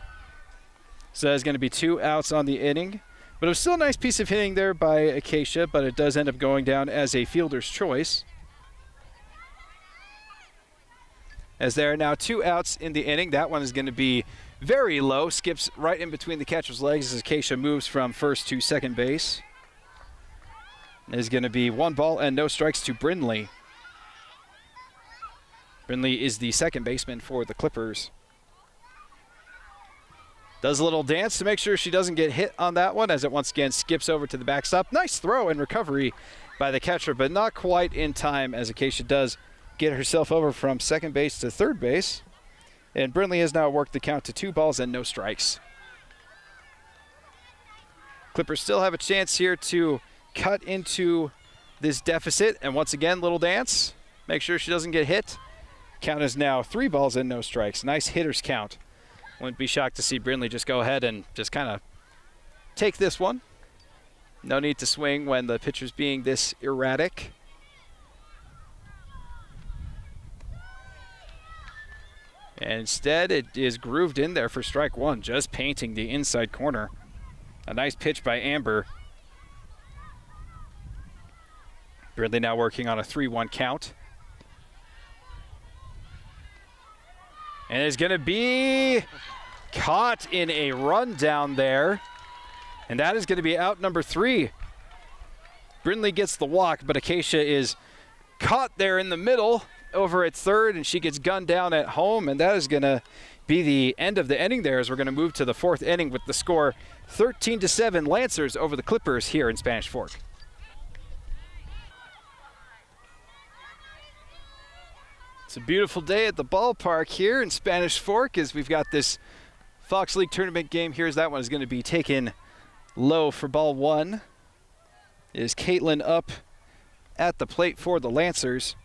So there's going to be 2 outs on the inning. But it was still a nice piece of hitting there by Acacia, but it does end up going down as a fielder's choice. As there are now 2 outs in the inning. That one is going to be very low, skips right in between the catcher's legs as Acacia moves from first to second base. It is going to be 1 ball and no strikes to Brindley. Brindley is the second baseman for the Clippers. Does a little dance to make sure she doesn't get hit on that one, as it once again skips over to the backstop. Nice throw and recovery by the catcher, but not quite in time, as Acacia does get herself over from second base to third base. And Brindley has now worked the count to 2 balls and no strikes. Clippers still have a chance here to cut into this deficit. And once again, little dance. Make sure she doesn't get hit. Count is now 3 balls and no strikes. Nice hitter's count. Wouldn't be shocked to see Brindley just go ahead and just kind of take this one. No need to swing when the pitcher's being this erratic. And instead, it is grooved in there for strike 1, just painting the inside corner. A nice pitch by Amber. Brindley now working on a 3-1 count. And it's going to be caught in a rundown there. And that is going to be out number 3. Brindley gets the walk, but Acacia is caught there in the middle over at third, and she gets gunned down at home. And that is going to be the end of the inning there, as we're going to move to the 4th inning with the score 13-7 Lancers over the Clippers here in Spanish Fork. It's a beautiful day at the ballpark here in Spanish Fork, as we've got this Fox League tournament game here, as that one is going to be taken low for ball 1. Is Caitlin up at the plate for the Lancers.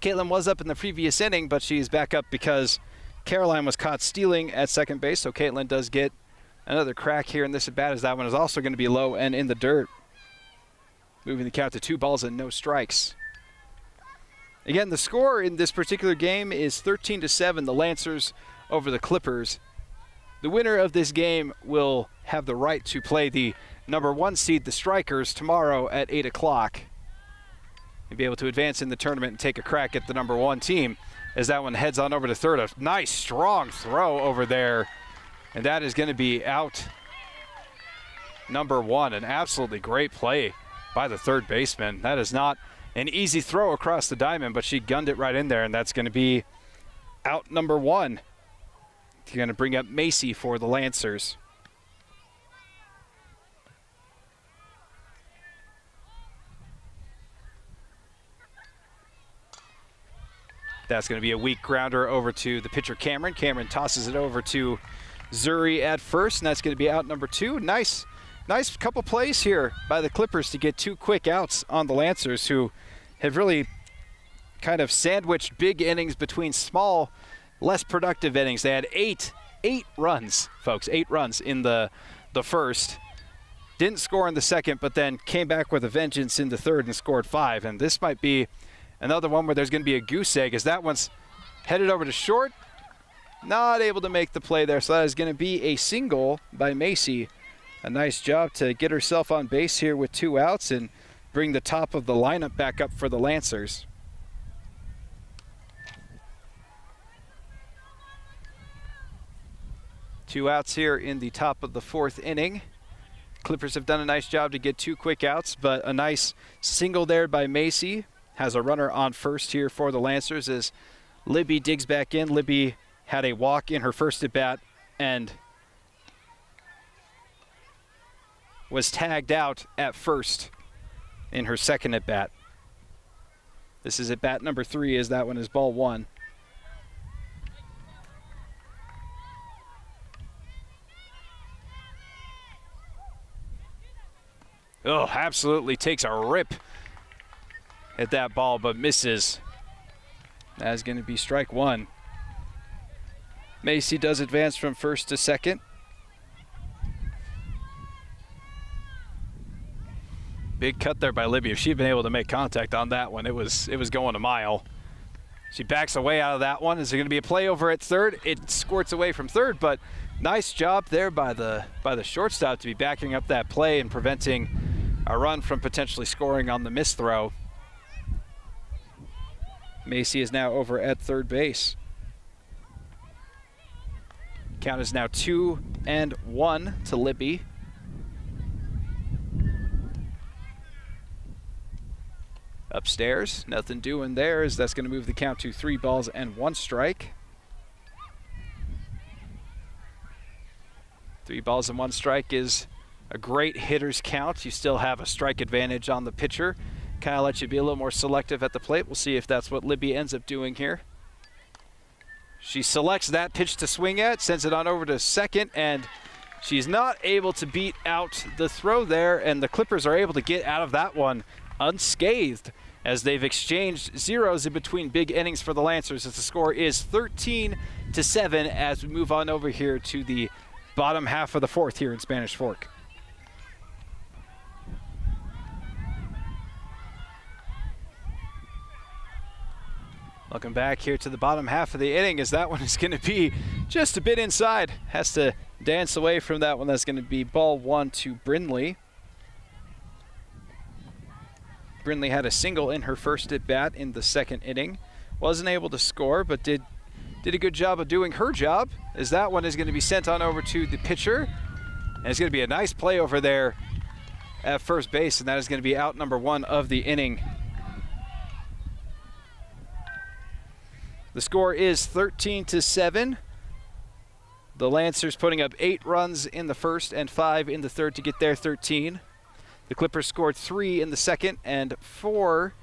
Caitlin was up in the previous inning, but she's back up because Caroline was caught stealing at second base, so Caitlin does get another crack here in this at bat, as that one is also going to be low and in the dirt. Moving the count to 2 balls and no strikes. Again, the score in this particular game is 13-7, the Lancers over the Clippers. The winner of this game will have the right to play the number 1 seed, the Strikers, tomorrow at 8 o'clock. You'll be able to advance in the tournament and take a crack at the number 1 team, as that one heads on over to third. A nice, strong throw over there, and that is going to be out number 1. An absolutely great play by the third baseman. That is not an easy throw across the diamond, but she gunned it right in there, and that's going to be out number 1. You're going to bring up Macy for the Lancers. That's going to be a weak grounder over to the pitcher, Cameron. Cameron tosses it over to Zuri at first, and that's going to be out number 2. Nice couple plays here by the Clippers to get 2 quick outs on the Lancers, who have really kind of sandwiched big innings between small, less productive innings. They had eight runs, folks, 8 runs in the first. Didn't score in the second, but then came back with a vengeance in the third and scored 5. And this might be another one where there's going to be a goose egg, as that one's headed over to short. Not able to make the play there, so that is going to be a single by Macy. A nice job to get herself on base here with 2 outs and bring the top of the lineup back up for the Lancers. Two outs here in the top of the 4th inning. Clippers have done a nice job to get 2 quick outs, but a nice single there by Macy has a runner on first here for the Lancers as Libby digs back in. Libby had a walk in her first at-bat and was tagged out at first in her second at-bat. This is at-bat number 3 as that one is ball 1. Oh, absolutely takes a rip at that ball, but misses. That is going to be strike 1. Macy does advance from first to second. Big cut there by Libby. If she'd been able to make contact on that one, it was going a mile. She backs away out of that one. Is there going to be a play over at third? It squirts away from third, but nice job there by the shortstop to be backing up that play and preventing a run from potentially scoring on the miss throw. Macy is now over at third base. Count is now 2-1 to Libby. Upstairs, nothing doing there as that's going to move the count to 3 balls and 1 strike. 3 balls and 1 strike is a great hitter's count. You still have a strike advantage on the pitcher. Kind of lets you be a little more selective at the plate. We'll see if that's what Libby ends up doing here. She selects that pitch to swing at, sends it on over to second, and she's not able to beat out the throw there, and the Clippers are able to get out of that one unscathed as they've exchanged zeros in between big innings for the Lancers as the score is 13-7 as we move on over here to the bottom half of the 4th here in Spanish Fork. Welcome back here to the bottom half of the inning as that one is going to be just a bit inside. Has to dance away from that one. That's going to be ball 1 to Brindley. Brindley had a single in her first at-bat in the second inning. Wasn't able to score, but did a good job of doing her job as that one is going to be sent on over to the pitcher. And it's going to be a nice play over there at first base, and that is going to be out number 1 of the inning. The score is 13-7. The Lancers putting up 8 runs in the first and 5 in the third to get their 13. The Clippers scored 3 in the second and 4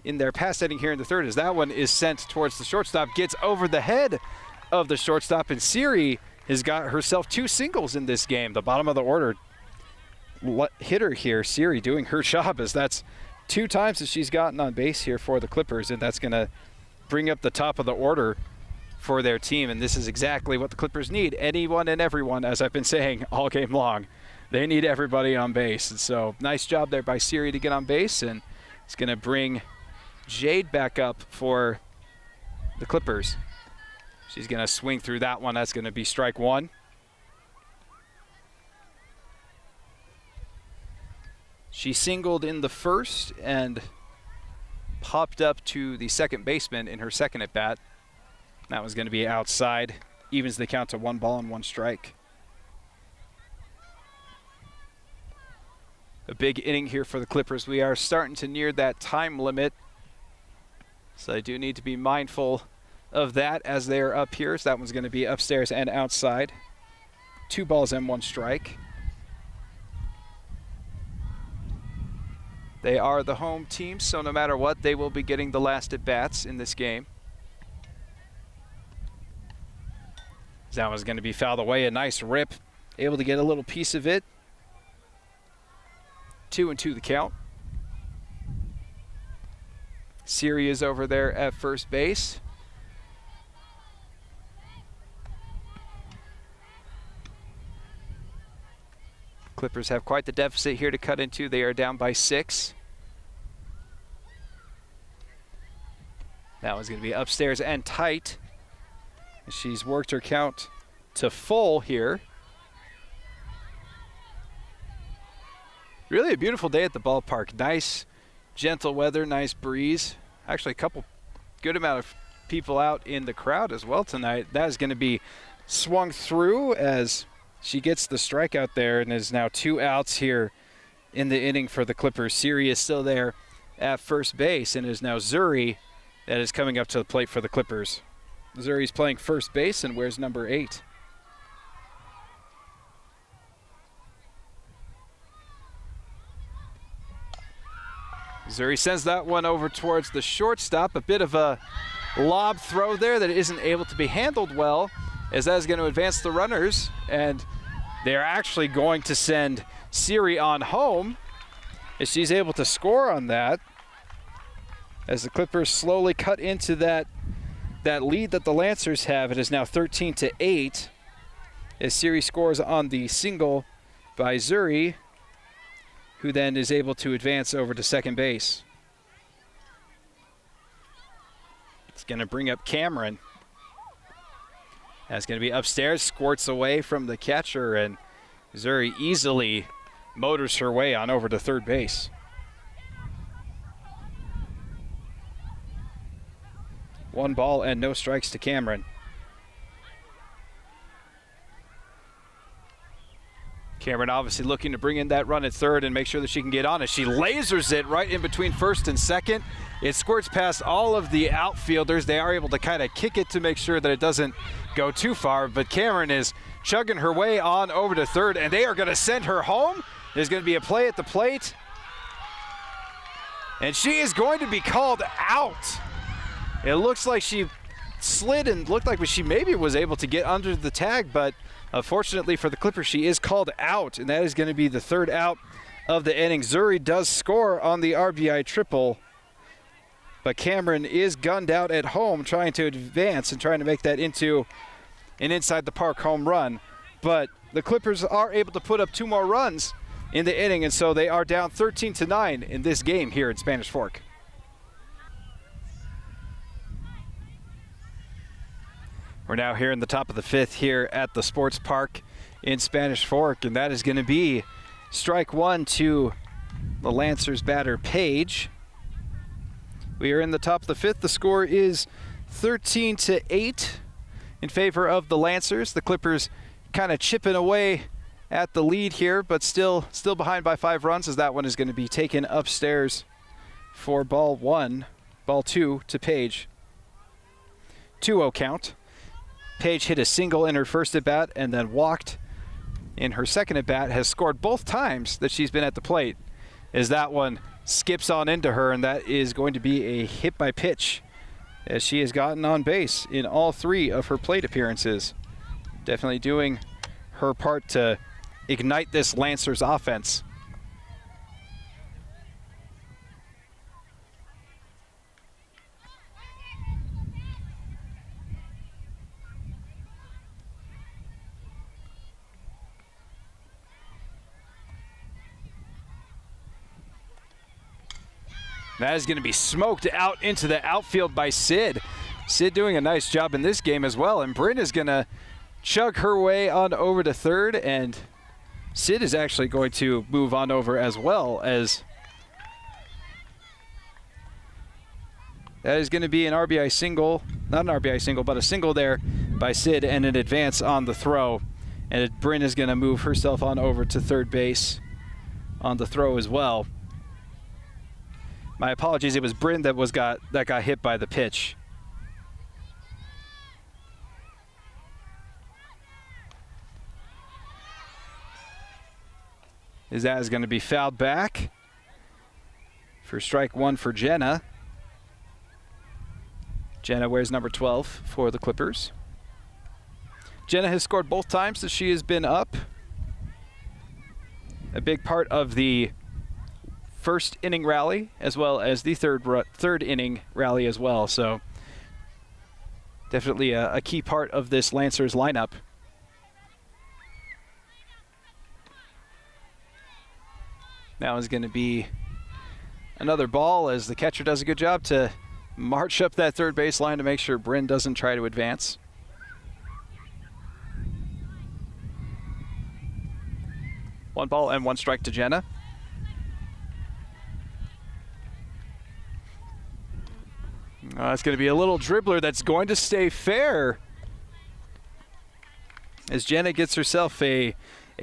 in their pass inning here in the third as that one is sent towards the shortstop, gets over the head of the shortstop, and Siri has got herself 2 singles in this game. The bottom of the order hitter here, Siri, doing her job as that's 2 times that she's gotten on base here for the Clippers, and that's going to bring up the top of the order for their team, and this is exactly what the Clippers need. Anyone and everyone, as I've been saying all game long, they need everybody on base. And so nice job there by Siri to get on base, and it's going to bring Jade back up for the Clippers. She's going to swing through that one. That's going to be strike 1. She singled in the first and popped up to the second baseman in her second at bat. That was going to be outside. Evens the count to 1 ball and 1 strike. A big inning here for the Clippers. We are starting to near that time limit, so I do need to be mindful of that as they are up here. So that one's going to be upstairs and outside. 2 balls and 1 strike. They are the home team, so no matter what, they will be getting the last at-bats in this game. That one's going to be fouled away. A nice rip. Able to get a little piece of it. 2-2 the count. Siri is over there at first base. Clippers have quite the deficit here to cut into. They are down by 6. That one's going to be upstairs and tight. She's worked her count to full here. Really a beautiful day at the ballpark. Nice, gentle weather, nice breeze. Actually, a good amount of people out in the crowd as well tonight. That is going to be swung through as she gets the strikeout there and is now 2 outs here in the inning for the Clippers. Siri is still there at first base, and it is now Zuri that is coming up to the plate for the Clippers. Zuri's playing first base and wears number 8. Zuri sends that one over towards the shortstop. A bit of a lob throw there that isn't able to be handled well, as that is going to advance the runners, and they're actually going to send Siri on home as she's able to score on that. As the Clippers slowly cut into that lead that the Lancers have, it is now 13-8. As Siri scores on the single by Zuri, who then is able to advance over to second base. It's going to bring up Cameron. That's going to be upstairs, squirts away from the catcher, and Zuri easily motors her way on over to third base. One ball and no strikes to Cameron. Cameron obviously looking to bring in that run at third and make sure that she can get on it. She lasers it right in between first and second. It squirts past all of the outfielders. They are able to kind of kick it to make sure that it doesn't go too far, but Cameron is chugging her way on over to third, and they are going to send her home. There's going to be a play at the plate, and she is going to be called out. It looks like she slid and looked like she maybe was able to get under the tag, but unfortunately for the Clippers, she is called out, and that is going to be the third out of the inning. Zuri does score on the RBI triple, but Cameron is gunned out at home trying to advance and trying to make that into an inside-the-park home run. But the Clippers are able to put up 2 more runs in the inning, and so they are down 13-9 in this game here in Spanish Fork. We're now here in the top of the 5th here at the Sports Park in Spanish Fork, and that is going to be strike 1 to the Lancers batter Page. We are in the top of the 5th. The score is 13-8 in favor of the Lancers. The Clippers kind of chipping away at the lead here, but still behind by 5 runs, as that one is going to be taken upstairs for ball 2 to Page. 2-0 count. Page hit a single in her first at-bat and then walked in her second at-bat, has scored both times that she's been at the plate, as that one skips on into her, and that is going to be a hit by pitch, as she has gotten on base in all 3 of her plate appearances. Definitely doing her part to ignite this Lancers offense. That is going to be smoked out into the outfield by Sid. Sid doing a nice job in this game as well. And Bryn is going to chug her way on over to third. And Sid is actually going to move on over as well, as that is going to be an RBI single. Not an RBI single, but a single there by Sid and an advance on the throw. And Bryn is going to move herself on over to third base on the throw as well. My apologies, it was Bryn that got hit by the pitch. That is going to be fouled back for strike 1 for Jenna. Jenna wears number 12 for the Clippers. Jenna has scored both times that she has been up. A big part of the first inning rally, as well as the third inning rally as well. So definitely a key part of this Lancers lineup. Now is going to be another ball, as the catcher does a good job to march up that third base line to make sure Bryn doesn't try to advance. One ball and 1 strike to Jenna. It's going to be a little dribbler that's going to stay fair, as Jenna gets herself a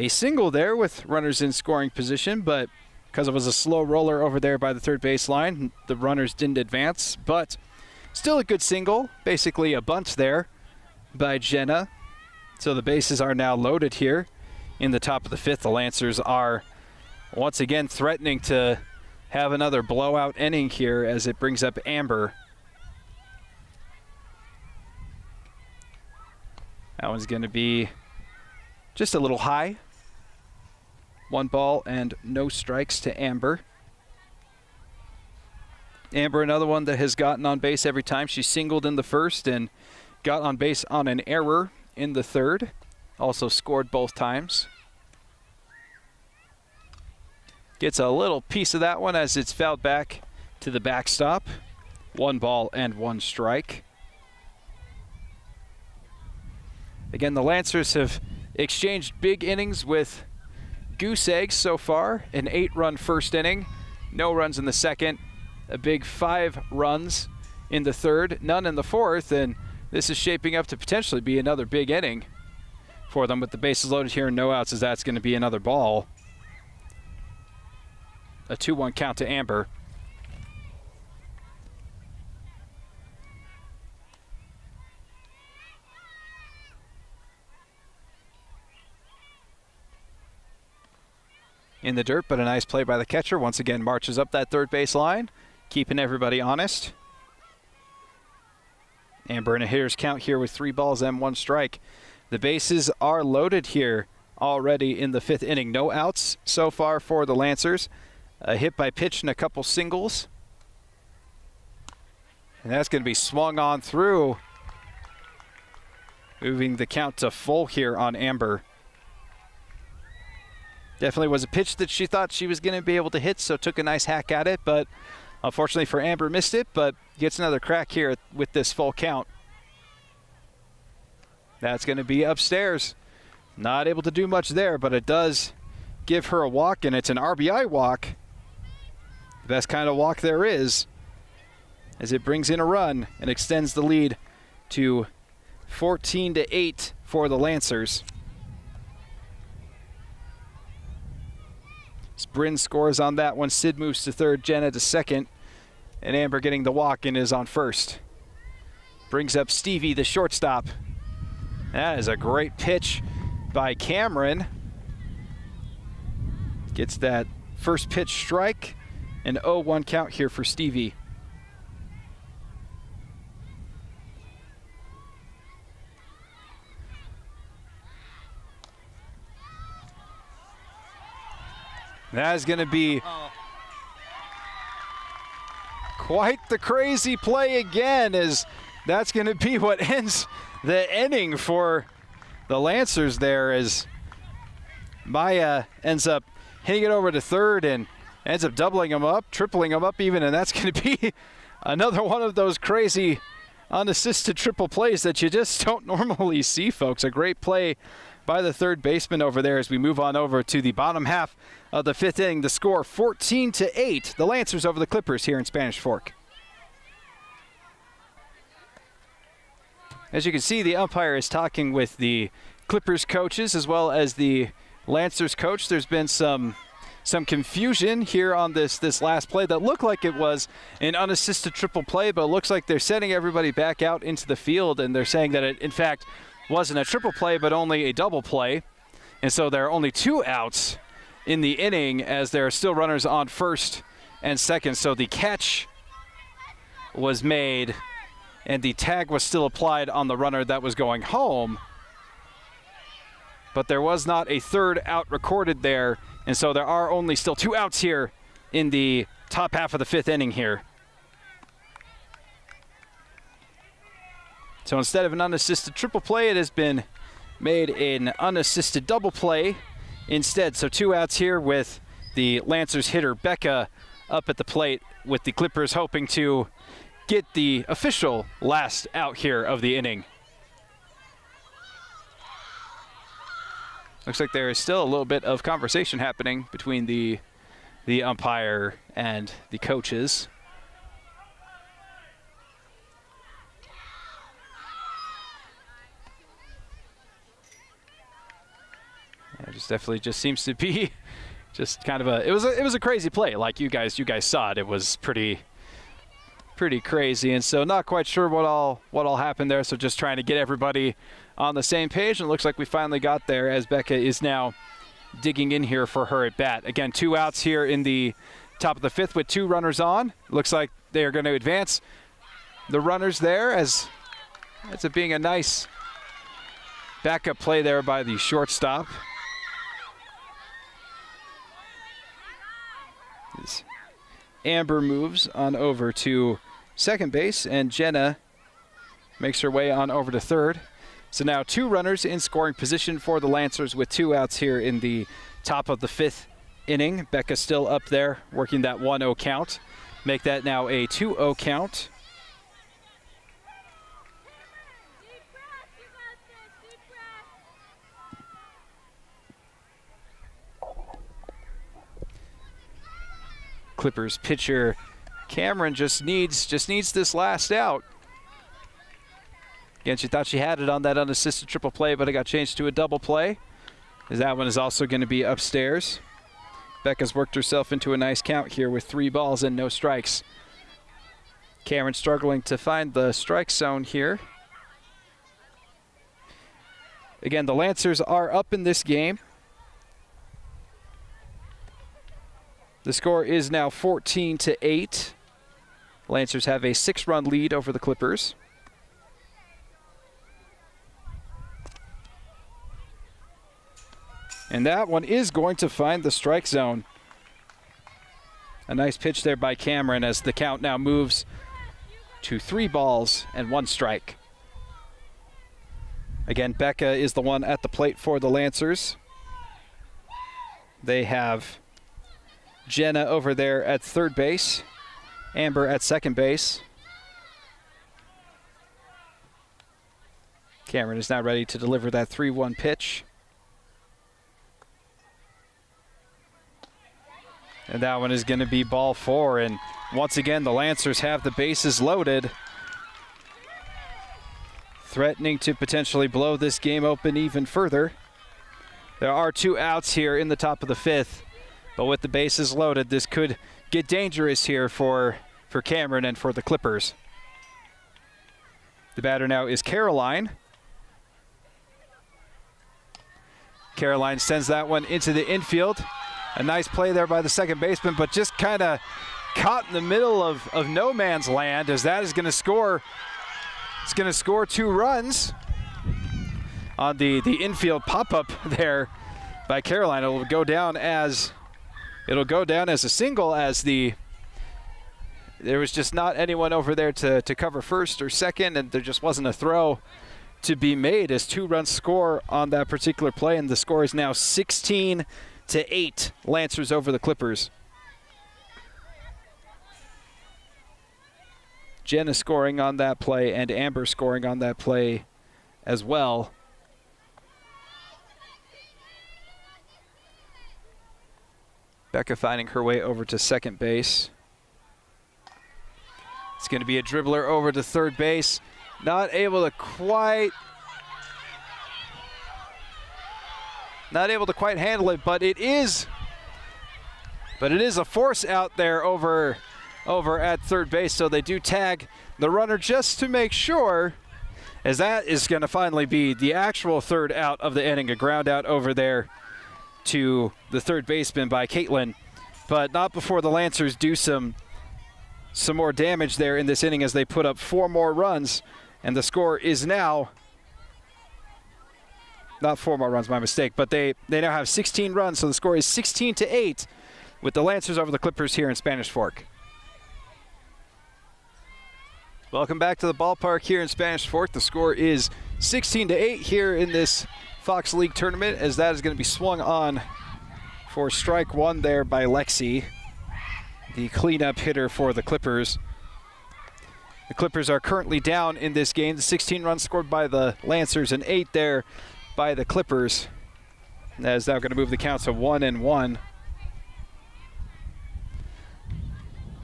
single there with runners in scoring position, but because it was a slow roller over there by the third baseline. The runners didn't advance, but still a good single, basically a bunt there by Jenna. So the bases are now loaded here in the top of the fifth. The Lancers are once again threatening to have another blowout inning here as it brings up Amber. That one's going to be just a little high. 1 ball and no strikes to Amber. Amber, another one that has gotten on base every time. She singled in the first and got on base on an error in the third. Also scored both times. Gets a little piece of that one as it's fouled back to the backstop. 1 ball and 1 strike. Again, the Lancers have exchanged big innings with goose eggs so far. An 8-run first inning, no runs in the second, a big 5 runs in the third, none in the fourth, and this is shaping up to potentially be another big inning for them with the bases loaded here and no outs, as that's going to be another ball. A 2-1 count to Amber. In the dirt, but a nice play by the catcher. Once again, marches up that third base line, keeping everybody honest. Amber in a hitter's count here with 3 balls and 1 strike. The bases are loaded here already in the 5th inning. No outs so far for the Lancers. A hit by pitch and a couple singles. And that's going to be swung on through, moving the count to full here on Amber. Definitely was a pitch that she thought she was going to be able to hit, so took a nice hack at it, but unfortunately for Amber, missed it, but gets another crack here with this full count. That's going to be upstairs. Not able to do much there, but it does give her a walk, and it's an RBI walk. The best kind of walk there is, as it brings in a run and extends the lead to 14-8 for the Lancers. Bryn scores on that one. Sid moves to third, Jenna to second, and Amber getting the walk and is on first. Brings up Stevie, the shortstop. That is a great pitch by Cameron. Gets that first pitch strike, an 0-1 count here for Stevie. That is going to be quite the crazy play again, as that's going to be what ends the inning for the Lancers there, as Maya ends up hitting it over to third and ends up doubling them up, tripling them up even, and that's going to be another one of those crazy unassisted triple plays that you just don't normally see, folks. A great play by the third baseman over there as we move on over to the bottom half of the 5th inning. The score 14-8. The Lancers over the Clippers here in Spanish Fork. As you can see, the umpire is talking with the Clippers coaches as well as the Lancers coach. There's been some confusion here on this last play that looked like it was an unassisted triple play, but it looks like they're sending everybody back out into the field, and they're saying that it, in fact, wasn't a triple play, but only a double play. And so there are only 2 outs in the inning as there are still runners on first and second. So the catch was made and the tag was still applied on the runner that was going home. But there was not a third out recorded there. And so there are only still 2 outs here in the top half of the 5th inning here. So instead of an unassisted triple play, it has been made an unassisted double play instead. So 2 outs here with the Lancers hitter Becca up at the plate, with the Clippers hoping to get the official last out here of the inning. Looks like there is still a little bit of conversation happening between the umpire and the coaches. It definitely just seems to be Just kind of it was a crazy play. Like you guys saw it. It was pretty crazy, and so not quite sure what all happened there. So just trying to get everybody on the same page, and it looks like we finally got there as Becca is now digging in here for her at bat. Again, 2 outs here in the top of the 5th with 2 runners on. Looks like they are going to advance the runners there as it's being a nice backup play there by the shortstop. As Amber moves on over to second base, and Jenna makes her way on over to third. So now 2 runners in scoring position for the Lancers with 2 outs here in the top of the 5th inning. Becca still up there working that 1-0 count. Make that now a 2-0 count. Clippers pitcher Cameron just needs this last out. Again, she thought she had it on that unassisted triple play, but it got changed to a double play, as that one is also going to be upstairs. Becca's worked herself into a nice count here with 3 balls and no strikes. Cameron struggling to find the strike zone here. Again, the Lancers are up in this game. The score is now 14-8. Lancers have a 6-run lead over the Clippers. And that one is going to find the strike zone. A nice pitch there by Cameron as the count now moves to 3 balls and 1 strike. Again, Becca is the one at the plate for the Lancers. They have Jenna over there at third base, Amber at second base. Cameron is now ready to deliver that 3-1 pitch. And that one is going to be ball 4. And once again, the Lancers have the bases loaded, threatening to potentially blow this game open even further. There are 2 outs here in the top of the 5th. But with the bases loaded, this could get dangerous here for Cameron and for the Clippers. The batter now is Caroline. Caroline sends that one into the infield. A nice play there by the second baseman, but just kind of caught in the middle of no man's land, as that is going to score. It's going to score 2 runs on the infield pop-up there by Caroline. It'll go down as a single, as there was just not anyone over there to cover first or second, and there just wasn't a throw to be made as 2 runs score on that particular play, and the score is now 16-8, Lancers over the Clippers. Jenna scoring on that play and Amber scoring on that play as well. Becca finding her way over to second base. It's going to be a dribbler over to third base. Not able to quite handle it, but it is a force out there over at third base, so they do tag the runner just to make sure, as that is going to finally be the actual 3rd out of the inning, a ground out over there to the third baseman by Caitlin, but not before the Lancers do some more damage there in this inning, as they put up 4 more runs, and the score is now not 4 more runs, my mistake, but they now have 16 runs, so the score is 16-8 with the Lancers over the Clippers here in Spanish Fork. Welcome back to the ballpark here in Spanish Fork. The score is 16-8 here in this Fox League tournament, as that is going to be swung on for strike 1 there by Lexi, the cleanup hitter for the Clippers. The Clippers are currently down in this game. The 16 runs scored by the Lancers and 8 there by the Clippers. That is now going to move the count to 1-1.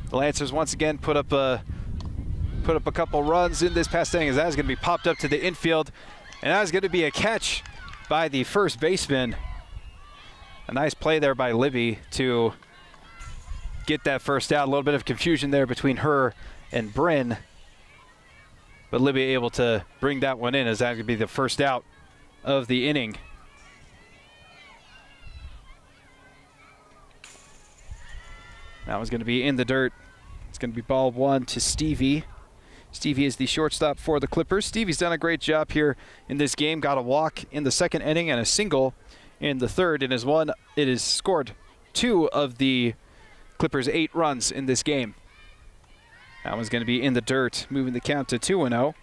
The Lancers once again put up a couple runs in this past inning, as that is going to be popped up to the infield, and that is going to be a catch by the first baseman. A nice play there by Libby to get that first out. A little bit of confusion there between her and Bryn. But Libby able to bring that one in, as that could be the first out of the inning. That one's going to be in the dirt. It's going to be ball one to Stevie. Stevie is the shortstop for the Clippers. Stevie's done a great job here in this game. Got a walk in the second inning and a single in the third. It has scored 2 of the Clippers' 8 runs in this game. That one's going to be in the dirt, moving the count to 2-0.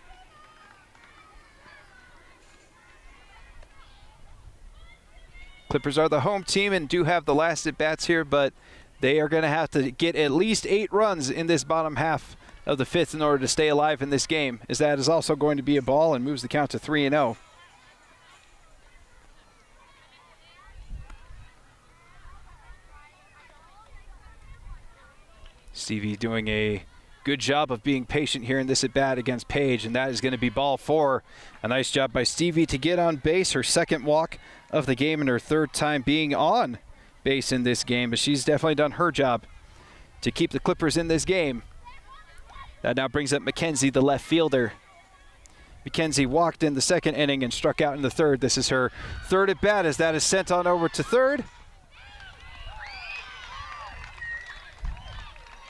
Clippers are the home team and do have the last at-bats here, but they are going to have to get at least 8 runs in this bottom half of the 5th in order to stay alive in this game, as that is also going to be a ball and moves the count to 3-0. Stevie doing a good job of being patient here in this at-bat against Page, and that is going to be ball 4. A nice job by Stevie to get on base, her second walk of the game and her third time being on base in this game, but she's definitely done her job to keep the Clippers in this game. That now brings up McKenzie, the left fielder. McKenzie walked in the second inning and struck out in the third. This is her third at bat, as that is sent on over to third.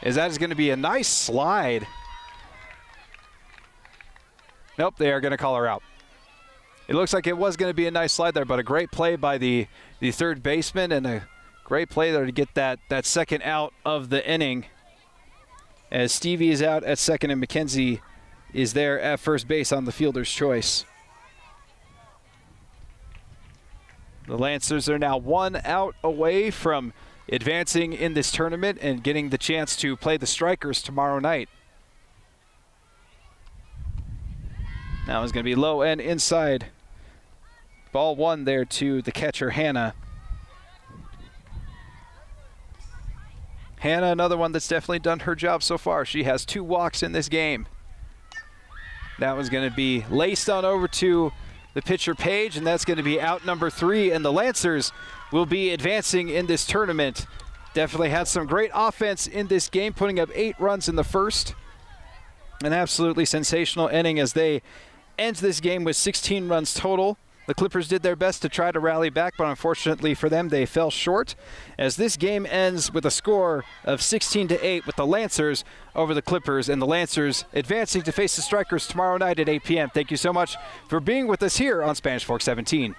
As that is going to be a nice slide. Nope, they are going to call her out. It looks like it was going to be a nice slide there, but a great play by the third baseman and a great play there to get that second out of the inning. As Stevie is out at second and McKenzie is there at first base on the fielder's choice. The Lancers are now 1 out away from advancing in this tournament and getting the chance to play the Strikers tomorrow night. Now it's going to be low and inside. Ball 1 there to the catcher, Hannah. Hannah, another one that's definitely done her job so far. She has 2 walks in this game. That one's going to be laced on over to the pitcher, Page, and that's going to be out number 3, and the Lancers will be advancing in this tournament. Definitely had some great offense in this game, putting up 8 runs in the first. An absolutely sensational inning as they end this game with 16 runs total. The Clippers did their best to try to rally back, but unfortunately for them, they fell short. As this game ends with a score of 16-8 with the Lancers over the Clippers, and the Lancers advancing to face the Strikers tomorrow night at 8 p.m. Thank you so much for being with us here on Spanish Fork 17.